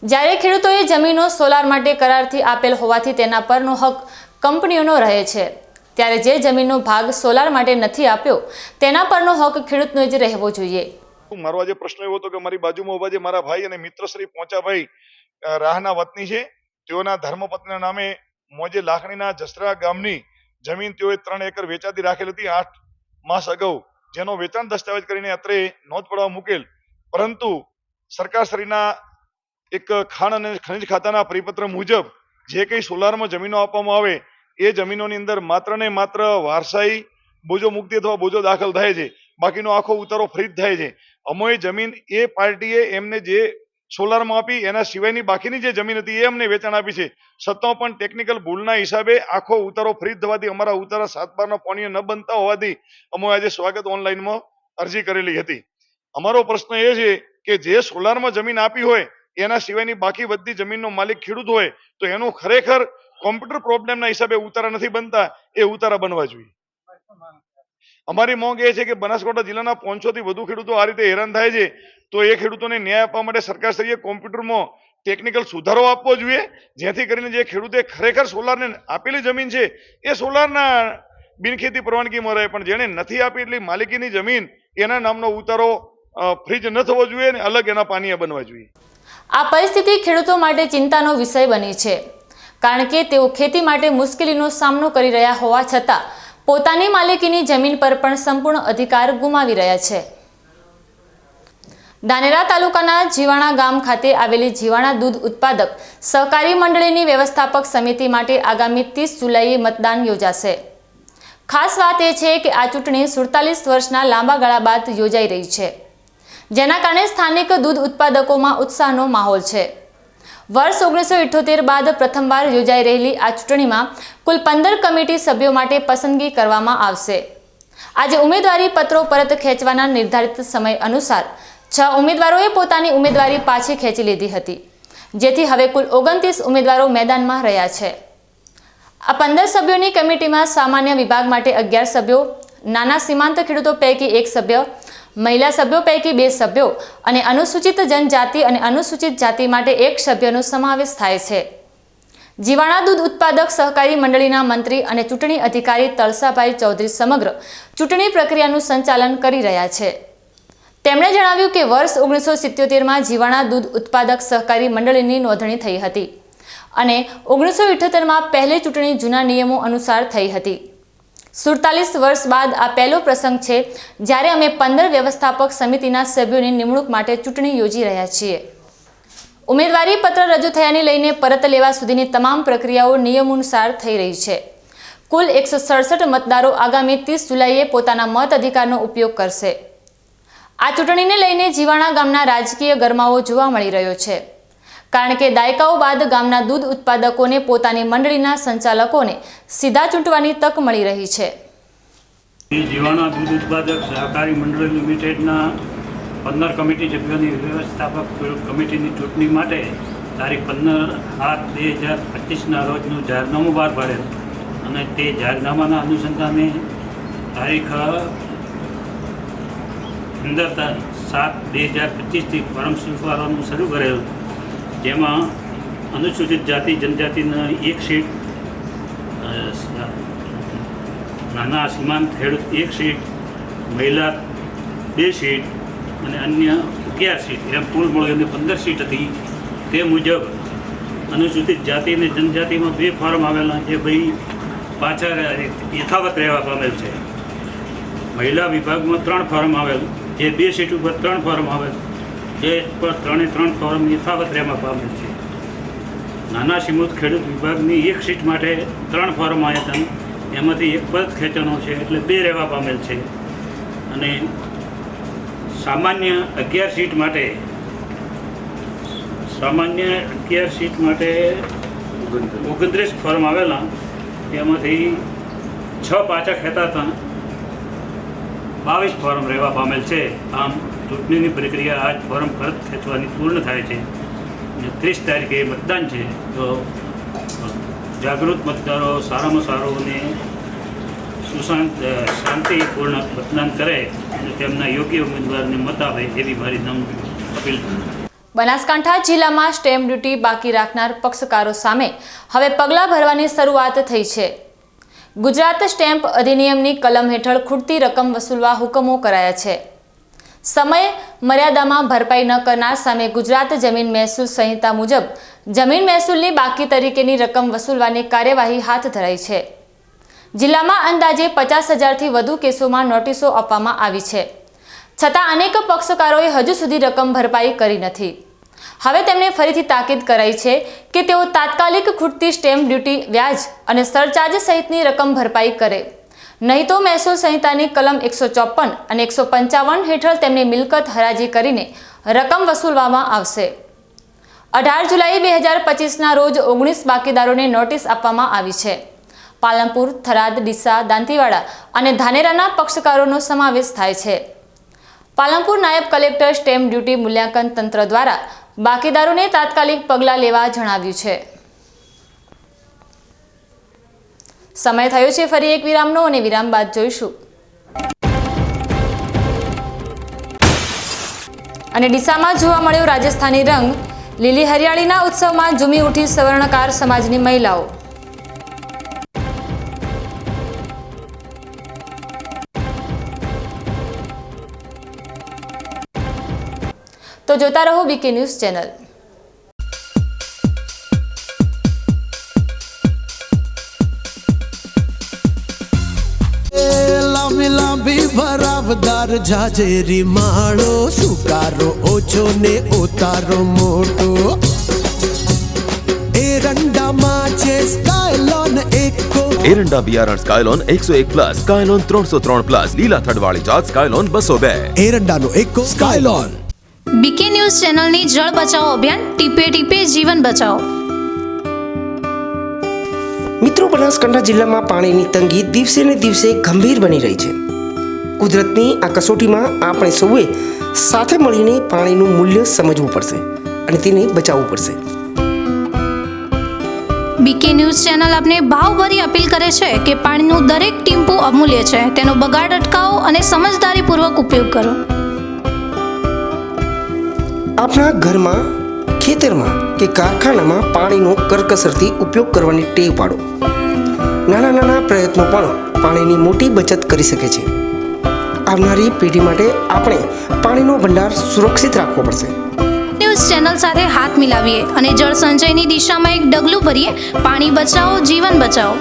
[SPEAKER 2] જ્યારે ખેડૂતોએ જમીનો સોલાર માટે કરારથી આપેલ હોવાથી તેના પરનો હક કંપનીઓનો રહે છે, ત્યારે જે જમીનનો ભાગ સોલાર માટે નથી આપ્યો તેના પરનો હક ખેડૂતનો જ રહેવો જોઈએ.
[SPEAKER 20] મારો આજે પ્રશ્ન એવો હતો કે મારી બાજુમાં ઉભા જે મારા ભાઈ અને મિત્ર શ્રી પોંચાભાઈ રાહના વતની છે, તેઓના ધર્મપત્નીના નામે મોજે લાખણીના જસરા ગામની જમીન તેઓએ 3 એકર વેચાતી રાખેલ હતી 8 માસ અગાઉ, જેનો વેચાણ દસ્તાવેજ કરીને અત્રે નોંધ પડવા મૂકેલ. પરંતુ સરકારશ્રીના એક ખાણ અને ખનિજ ખાતાના પરિપત્ર મુજબ જે કંઈ સોલારમાં જમીનો આપવામાં આવે એ જમીનોની અંદર માત્ર ને માત્ર વારસાઈ બોજો મુક્તિ અથવા બોજો દાખલ થાય છે, બાકીનો આખો ઉતારો ફ્રી થાય છે. અમોએ જમીન એ પાર્ટીએ એમને જે સોલારમાં આપી એના સિવાયની બાકીની જે જમીન હતી એ અમને વેચાણ આપી છે. છતાં પણ ટેકનિકલ ભૂલના હિસાબે આખો ઉતારો ફ્રી થવાથી અમારા ઉતારા 7/12 પાણીઓ ન બનતા હોવાથી અમે આજે સ્વાગત ઓનલાઈનમાં અરજી કરેલી હતી. અમારો પ્રશ્ન એ છે કે જે સોલારમાં જમીન આપી હોય એના સિવાયની બાકી બધી જમીનનો માલિક ખેડૂત હોય તો એનું ખરેખર કોમ્પ્યુટર પ્રોબ્લેમના હિસાબે ઉતારા નથી બનતા, એ ઉતારા બનવા જોઈએ. અમારી માંગ એ છે કે બનાસકાંઠા જિલ્લાના 500 થી વધુ ખેડૂતો આ રીતે હેરાન થાય છે, તો એ ખેડૂતોને ન્યાય આપવા માટે સરકારશ્રીએ કોમ્પ્યુટરમાં ટેકનિકલ સુધારો આપવો જોઈએ, જેથી કરીને જે ખેડૂતે ખરેખર સોલારને આપેલી જમીન છે એ સોલારના બિનખેતી પરવાનગીમાં રહે, પણ જેને નથી આપી એટલી માલિકીની જમીન એના નામનો ઉતારો ફ્રીજ ન થવો જોઈએ અને અલગ એના પાનિયા બનવા જોઈએ.
[SPEAKER 2] આ પરિસ્થિતિ ખેડૂતો માટે ચિંતાનો વિષય બની છે, કારણ કે તેઓ ખેતી માટે મુશ્કેલીનો સામનો કરી રહ્યા હોવા છતાં પોતાની માલિકીની જમીન પર પણ સંપૂર્ણ અધિકાર ગુમાવી રહ્યા છે. ધાનેરા તાલુકાના જીવાણા ગામ ખાતે આવેલી જીવાણા દૂધ ઉત્પાદક સહકારી મંડળીની વ્યવસ્થાપક સમિતિ માટે આગામી 30 જુલાઈએ મતદાન યોજાશે. ખાસ વાત એ છે કે આ ચૂંટણી 47 વર્ષના લાંબા ગાળા બાદ યોજાઈ રહી છે, જેના કારણે સ્થાનિક દૂધ ઉત્પાદકોમાં ઉત્સાહનો માહોલ છે. વર્ષ 1978 બાદ પ્રથમવાર યોજાઈ રહેલી આ ચૂંટણીમાં કુલ 15 કમિટી સભ્યો માટે પસંદગી કરવામાં આવશે. આજે ઉમેદવારી પત્રો પરત ખેંચવાના નિર્ધારિત સમય અનુસાર 6 ઉમેદવારોએ પોતાની ઉમેદવારી પાછી ખેંચી લીધી હતી, જેથી હવે કુલ 29 ઉમેદવારો મેદાનમાં રહ્યા છે. આ 15 સભ્યોની કમિટીમાં સામાન્ય વિભાગ માટે 11 સભ્યો, નાના સીમાંત ખેડૂતો પૈકી 1 સભ્ય, મહિલા સભ્યો પૈકી 2 સભ્યો અને અનુસૂચિત જનજાતિ અને અનુસૂચિત જાતિ માટે 1 સભ્યનો સમાવેશ થાય છે. જીવાણા દૂધ ઉત્પાદક સહકારી મંડળીના મંત્રી અને ચૂંટણી અધિકારી તલસાભાઈ ચૌધરી સમગ્ર ચૂંટણી પ્રક્રિયાનું સંચાલન કરી રહ્યા છે. તેમણે જણાવ્યું કે વર્ષ 1977માં જીવાણા દૂધ ઉત્પાદક સહકારી મંડળીની નોંધણી થઈ હતી અને 1978માં પહેલી ચૂંટણી જૂના નિયમો અનુસાર થઈ હતી. 47 વર્ષ બાદ આ પહેલો પ્રસંગ છે જ્યારે અમે 15 વ્યવસ્થાપક સમિતિના સભ્યોની નિમણૂક માટે ચૂંટણી યોજી રહ્યા છીએ. ઉમેદવારી પત્ર રજૂ થયાને લઈને પરત લેવા સુધીની તમામ પ્રક્રિયાઓ નિયમાનુસાર થઈ રહી છે. કુલ 167 મતદારો આગામી 30 જુલાઈએ પોતાના મત અધિકારનો ઉપયોગ કરશે. આ ચૂંટણીને લઈને જીવાણા ગામના રાજકીય ગરમાવો જોવા મળી રહ્યો છે, કારણ કે દાયકાઓ બાદ ગામના દૂધ ઉત્પાદકોને પોતાની મંડળીના સંચાલકોને સીધા ચૂંટવાની તક મળી રહી છે.
[SPEAKER 9] જીવાણા દૂધ ઉત્પાદક સહકારી મંડળ લિમિટેડના 15 કમિટી સભ્યોની વ્યવસ્થાપક કમિટીની ચૂંટણી માટે તારીખ 15/7/2025ના રોજનું જાહેરનામું બહાર પાડેલ અને તે જાહેરનામાના અનુસંધાને તારીખ 15/7/2025થી ફોર્મ સ્વીકારવાનું શરૂ કરેલ, જેમાં અનુસૂચિત જાતિ જનજાતિના 1 સીટ, નાના સીમાંત ખેડૂત 1 સીટ, મહિલા 2 સીટ અને અન્ય 11 સીટ, એમ કુલ મળીને 15 સીટ હતી. તે મુજબ અનુસૂચિત જાતિ અને જનજાતિમાં 2 ફોર્મ આવેલા જે ભાઈ પાછળ યથાવત રહેવા પામેલ છે. મહિલા વિભાગમાં 3 ફોર્મ આવેલ, જે 2 સીટ ઉપર 3 ફોર્મ આવેલ, જે પર 3 ફોર્મ યથાવત રહેવા પામેલ છે. નાના સીમાંત ખેડૂત વિભાગની 1 સીટ માટે 3 ફોર્મ આવ્યા હતા, એમાંથી 1 પરત ખેંચવાનો છે એટલે 2 રહેવા પામેલ છે. અને સામાન્ય 11 સીટ માટે 29 ફોર્મ આવેલા, તેમાંથી 6 પાછા ખેંચાતા 22 ફોર્મ રહેવા પામેલ છે. આમ ચૂંટણીની પ્રક્રિયા આજ ફોર્મ પરત ખેંચવાની પૂર્ણ થાય છે અને 30 તારીખે મતદાન છે. તો જાગૃત મતદારો સારામાં સારો અને શાંતિપૂર્ણ મતદાન કરે અને તેમના યોગ્ય ઉમેદવારને મત આપે એવી મારી અપીલ છે.
[SPEAKER 2] બનાસકાંઠા જિલ્લામાં સ્ટેમ્પ ડ્યુટી બાકી રાખનાર પક્ષકારો સામે હવે પગલાં ભરવાની શરૂઆત થઈ છે. ગુજરાત સ્ટેમ્પ અધિનિયમની કલમ હેઠળ ખૂટતી રકમ વસૂલવા હુકમો કરાયા છે. સમય મર્યાદામાં ભરપાઈ ન કરનાર સામે ગુજરાત જમીન મહેસૂલ સંહિતા મુજબ જમીન મહેસૂલની બાકી તરીકેની રકમ વસૂલવાની કાર્યવાહી હાથ ધરાઈ છે. જિલ્લામાં અંદાજે 50,000થી વધુ કેસોમાં નોટિસો આપવામાં આવી છે, છતાં અનેક પક્ષકારોએ હજુ સુધી રકમ ભરપાઈ કરી નથી. હવે તેમને ફરીથી તાકીદ કરાઈ છે કે તેઓ તાત્કાલિક ખૂટતી સ્ટેમ્પ ડ્યુટી, વ્યાજ અને સરચાર્જ સહિતની રકમ ભરપાઈ કરે, નહીં તો મહેસૂલ સંહિતાની કલમ 154 અને 155 હેઠળ તેમની મિલકત હરાજી કરીને રકમ વસૂલવામાં આવશે. 18 જુલાઈ 2025ના રોજ 19 બાકીદારોને નોટિસ આપવામાં આવી છે. પાલનપુર, થરાદ, ડીસા, દાંતીવાડા અને ધાનેરાના પક્ષકારોનો સમાવેશ થાય છે. પાલનપુર નાયબ કલેક્ટર સ્ટેમ્પ ડ્યુટી મૂલ્યાંકન તંત્ર દ્વારા બાકીદારોને તાત્કાલિક પગલાં લેવા જણાવ્યું છે. સમય થયો છે ફરી એક વિરામનો અને વિરામ બાદ જોઈશું. અને ડીસામાં જોવા મળ્યો રાજસ્થાની રંગ. લીલી હરિયાળીના ઉત્સવમાં ઝૂમી ઉઠી સવર્ણકાર સમાજની મહિલાઓ. તો જોતા રહો બીકે ન્યૂઝ ચેનલ.
[SPEAKER 12] લાંબી લાંબી ભરાવદાર જાજેરી માળો, સુકારો ઓછો ને ઉતારો મોટો. એરંડામાં છે સ્કાયલોન એકો,
[SPEAKER 13] એરંડા બિયારણ સ્કાયલોન 101+, સ્કાયલોન 303+, લીલા થડવાળી જાત સ્કાયલોન 202.
[SPEAKER 12] એરંડાનો એકો સ્કાયલોન.
[SPEAKER 14] બીકે ન્યૂઝ ચેનલની જળ બચાવો અભિયાન, ટીપે ટીપે જીવન બચાવો.
[SPEAKER 15] મિત્રો, બનાસકાંઠા જિલ્લામાં પાણીની તંગી દિવસે ને દિવસે ગંભીર બની રહી છે. કુદરતની આ કસોટીમાં આપણે સૌએ સાથે મળીને પાણીનું મૂલ્ય સમજવું પડશે અને તેને બચાવવું પડશે.
[SPEAKER 14] બીકે ન્યૂઝ ચેનલ આપને ભાવભરી અપીલ કરે છે કે પાણીનું દરેક ટીમ્પું અમૂલ્ય છે, તેનો બગાડ અટકાવો અને સમજદારીપૂર્વક ઉપયોગ કરો.
[SPEAKER 15] આપણા ઘરમાં, ખેતરમાં કે કારખાનામાં પાણીનો કરકસરથી ઉપયોગ કરવાની ટેવ પાડો. નાના નાના પ્રયત્નો પણ પાણીની મોટી બચત કરી શકે છે. આવનારી પેઢી માટે આપણે પાણીનો ભંડાર સુરક્ષિત રાખવો પડશે.
[SPEAKER 14] ન્યૂઝ ચેનલ સાથે હાથ મિલાવીએ અને જળ સંચયની દિશામાં એક ડગલું ભરીએ. પાણી બચાવો, જીવન બચાવો.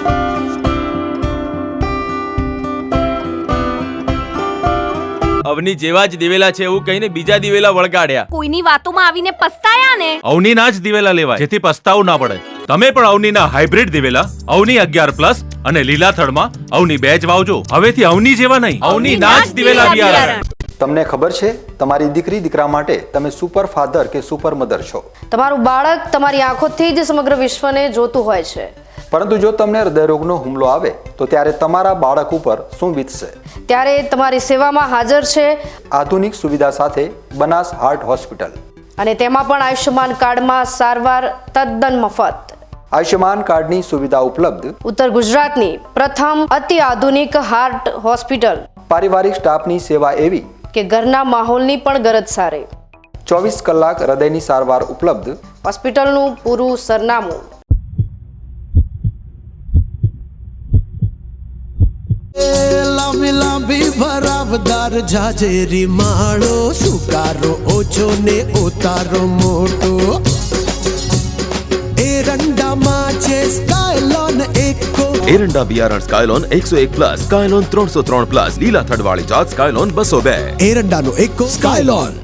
[SPEAKER 17] અવની જેવા જ દિવેલા છે એવું કહીને બીજા દિવેલા વળગાડ્યા.
[SPEAKER 18] કોઈની વાતોમાં આવીને પસ્તાયા ને?
[SPEAKER 17] અવનીના જ દિવેલા લેવાય જેથી પસ્તાવું ના પડે. તમે પણ અવનીના હાઇબ્રિડ દિવેલા અવની 11+ અને લીલા થડમાં અવની 2 જ વાવજો. હવેથી અવની જેવા નહીં, અવનીના જ દિવેલા બિયારણ.
[SPEAKER 1] તમને ખબર છે તમારી દીકરી દીકરા માટે તમે સુપર ફાધર કે સુપર મધર છો.
[SPEAKER 21] તમારું બાળક તમારી આંખોથી જ સમગ્ર વિશ્વને જોતું હોય છે.
[SPEAKER 1] પરંતુ જો તમને હૃદયરોગનો હુમલો આવે તો ત્યારે તમારા બાળક ઉપર શું વીતશે?
[SPEAKER 21] ત્યારે તમારી સેવામાં હાજર છે
[SPEAKER 1] આધુનિક સુવિધા સાથે બનાસ હાર્ટ હોસ્પિટલ,
[SPEAKER 21] અને તેમાં પણ આયુષ્યમાન કાર્ડમાં સારવાર તદ્દન મફત.
[SPEAKER 1] આયુષ્યમાન કાર્ડની સુવિધા ઉપલબ્ધ
[SPEAKER 21] ઉત્તર ગુજરાતની પ્રથમ અતિ આધુનિક હાર્ટ હોસ્પિટલ.
[SPEAKER 1] પારિવારિક સ્ટાફની સેવા એવી
[SPEAKER 21] કે ઘરના માહોલની પણ ગરજ સારે.
[SPEAKER 1] 24 કલાક હૃદયની સારવાર ઉપલબ્ધ.
[SPEAKER 21] હોસ્પિટલનું પૂરું સરનામું.
[SPEAKER 12] લાંબી લાંબી ભરાવદાર જાજેરી માળો, સુકારો ઓછો ને ઉતારો મોટો. એરંડામાં છે સ્કાયલોન એકો.
[SPEAKER 13] એરંડા બિયારણ સ્કાયલોન 101+, સ્કાયલોન 303+, લીલા થડવાળી જાત સ્કાયલોન 202.
[SPEAKER 12] એરંડાનો એકો સ્કાયલોન.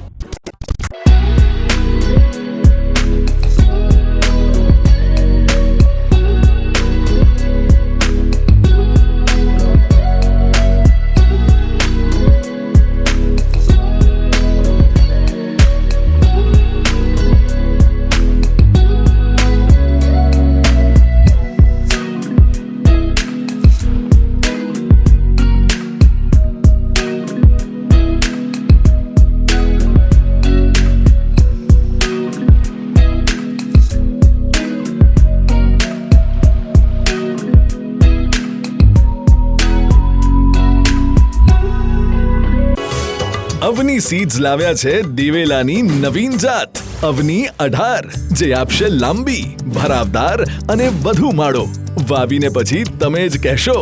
[SPEAKER 16] અવની સીડ્સ લાવ્યા છે દિવેલાની નવીન જાત અવની 18, જે આપશે લાંબી, ભરાવદાર અને વધુ માળો. વાવીને પછી તમે જ કહેશો,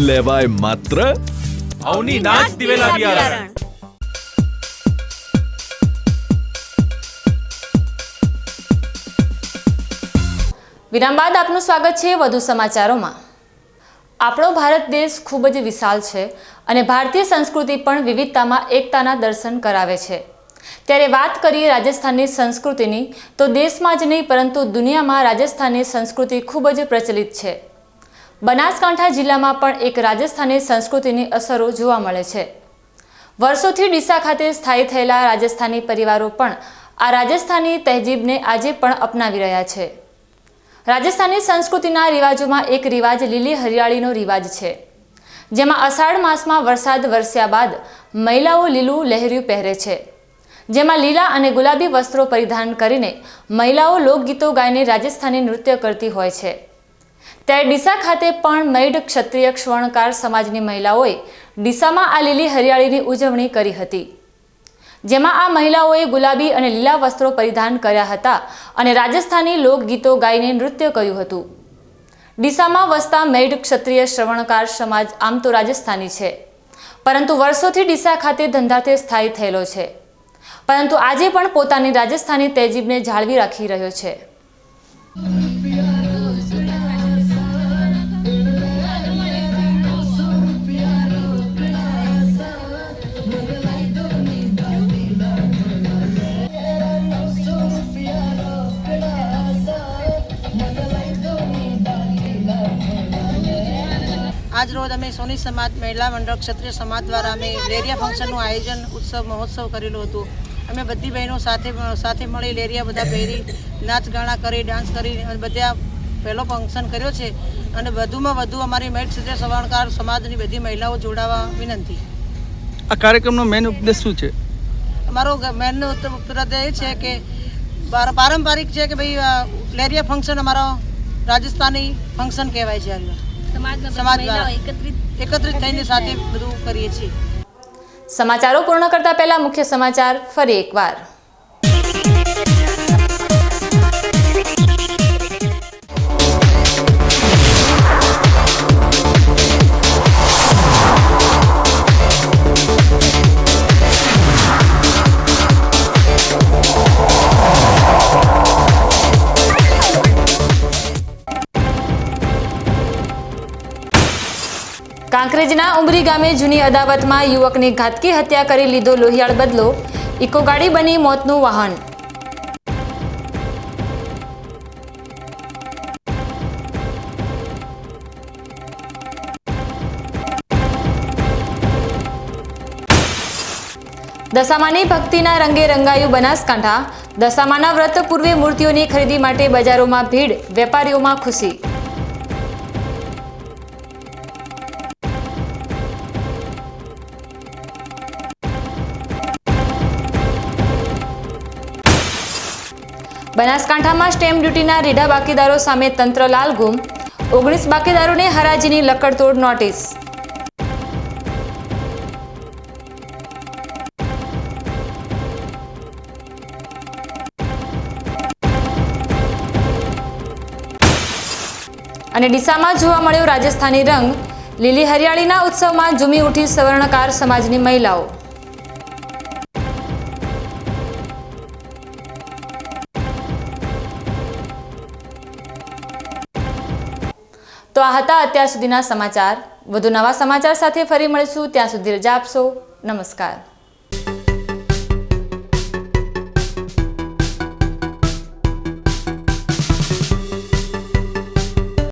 [SPEAKER 16] લેવાય માત્ર
[SPEAKER 17] અવનીના જ દિવેલા બિયારણ.
[SPEAKER 2] વિરામ બાદ આપનું સ્વાગત છે વધુ સમાચારોમાં. આપણો ભારત દેશ ખૂબ જ વિશાળ છે અને ભારતીય સંસ્કૃતિ પણ વિવિધતામાં એકતાના દર્શન કરાવે છે. ત્યારે વાત કરીએ રાજસ્થાનની સંસ્કૃતિની તો દેશમાં જ નહીં પરંતુ દુનિયામાં રાજસ્થાનની સંસ્કૃતિ ખૂબ જ પ્રચલિત છે. બનાસકાંઠા જિલ્લામાં પણ એક રાજસ્થાની સંસ્કૃતિની અસરો જોવા મળે છે. વર્ષોથી ડીસા ખાતે સ્થાયી થયેલા રાજસ્થાની પરિવારો પણ આ રાજસ્થાની તહેજીબને આજે પણ અપનાવી રહ્યા છે. રાજસ્થાની સંસ્કૃતિના રિવાજોમાં એક રિવાજ લીલી હરિયાળીનો રિવાજ છે, જેમાં અષાઢ માસમાં વરસાદ વરસ્યા બાદ મહિલાઓ લીલું લહેરિયું પહેરે છે, જેમાં લીલા અને ગુલાબી વસ્ત્રો પરિધાન કરીને મહિલાઓ લોકગીતો ગાઈને રાજસ્થાની નૃત્ય કરતી હોય છે. ત્યારે ડીસા ખાતે પણ મૈડ ક્ષત્રિય સ્વર્ણકાર સમાજની મહિલાઓએ ડીસામાં આ લીલી હરિયાળીની ઉજવણી કરી હતી, જેમાં આ મહિલાઓએ ગુલાબી અને લીલા વસ્ત્રો પરિધાન કર્યા હતા અને રાજસ્થાની લોકગીતો ગાઈને નૃત્ય કર્યું હતું. ડીસામાં વસતા મૈડ ક્ષત્રિય શ્રવણકાર સમાજ આમ તો રાજસ્થાની છે, પરંતુ વર્ષોથી ડીસા ખાતે ધંધાર્થે સ્થાયી થયેલો છે, પરંતુ આજે પણ પોતાની રાજસ્થાની તહેજીબને જાળવી રાખી રહ્યો છે.
[SPEAKER 22] આજ રોજ અમે સોની સમાજ મહિલા મંડળ ક્ષત્રિય સમાજ દ્વારા અમે લેરિયા ફંક્શનનું આયોજન ઉત્સવ મહોત્સવ કરેલું હતું. અમે બધી બહેનો સાથે મળી લેરિયા બધા પહેરી નાચ ગાણા કરી ડાન્સ કરી અને બધા પહેલો ફંક્શન કર્યો છે. અને વધુમાં વધુ અમારી મહિલા ક્ષત્રિય સવર્ણકાર સમાજની બધી મહિલાઓ જોડાવા વિનંતી.
[SPEAKER 3] આ કાર્યક્રમનો મેન ઉપદેશ શું છે?
[SPEAKER 22] અમારો મેન ઉપદેશ એ છે કે પારંપરિક છે કે ભાઈ લેરિયા ફંક્શન અમારો રાજસ્થાની ફંક્શન કહેવાય છે. સમાજ એકત્રિત થઈને સાથે બધું કરીએ છીએ.
[SPEAKER 2] સમાચારો પૂર્ણ કરતા પહેલા મુખ્ય સમાચાર ફરી એકવાર. કાંકરેજના ઉમરી ગામે જૂની અદાવતમાં યુવકની ઘાતકી હત્યા કરી લીધો લોહિયાળ બદલો, ઇકો ગાડી બની મોતનું વાહન. દશામાની ભક્તિના રંગે રંગાયું બનાસકાંઠા. દશામાના વ્રત પૂર્વે મૂર્તિઓની ખરીદી માટે બજારોમાં ભીડ, વેપારીઓમાં ખુશી. બનાસકાંઠામાં સ્ટેમ્પ ડ્યુટીના રીઢા બાકીદારો સામે તંત્ર લાલઘુમ. 19 બાકીદારોને હરાજીની લકડતોડ નોટિસ. અને ડીસામાં જોવા મળ્યો રાજસ્થાની રંગ. લીલી હરિયાળીના ઉત્સવમાં ઝૂમી ઉઠી સવર્ણકાર સમાજની મહિલાઓ. તો આ હતા અત્યાર સુધીના સમાચાર. વધુ નવા સમાચાર સાથે ફરી મળીશું. ત્યાં સુધી રજા આપશો. નમસ્કાર.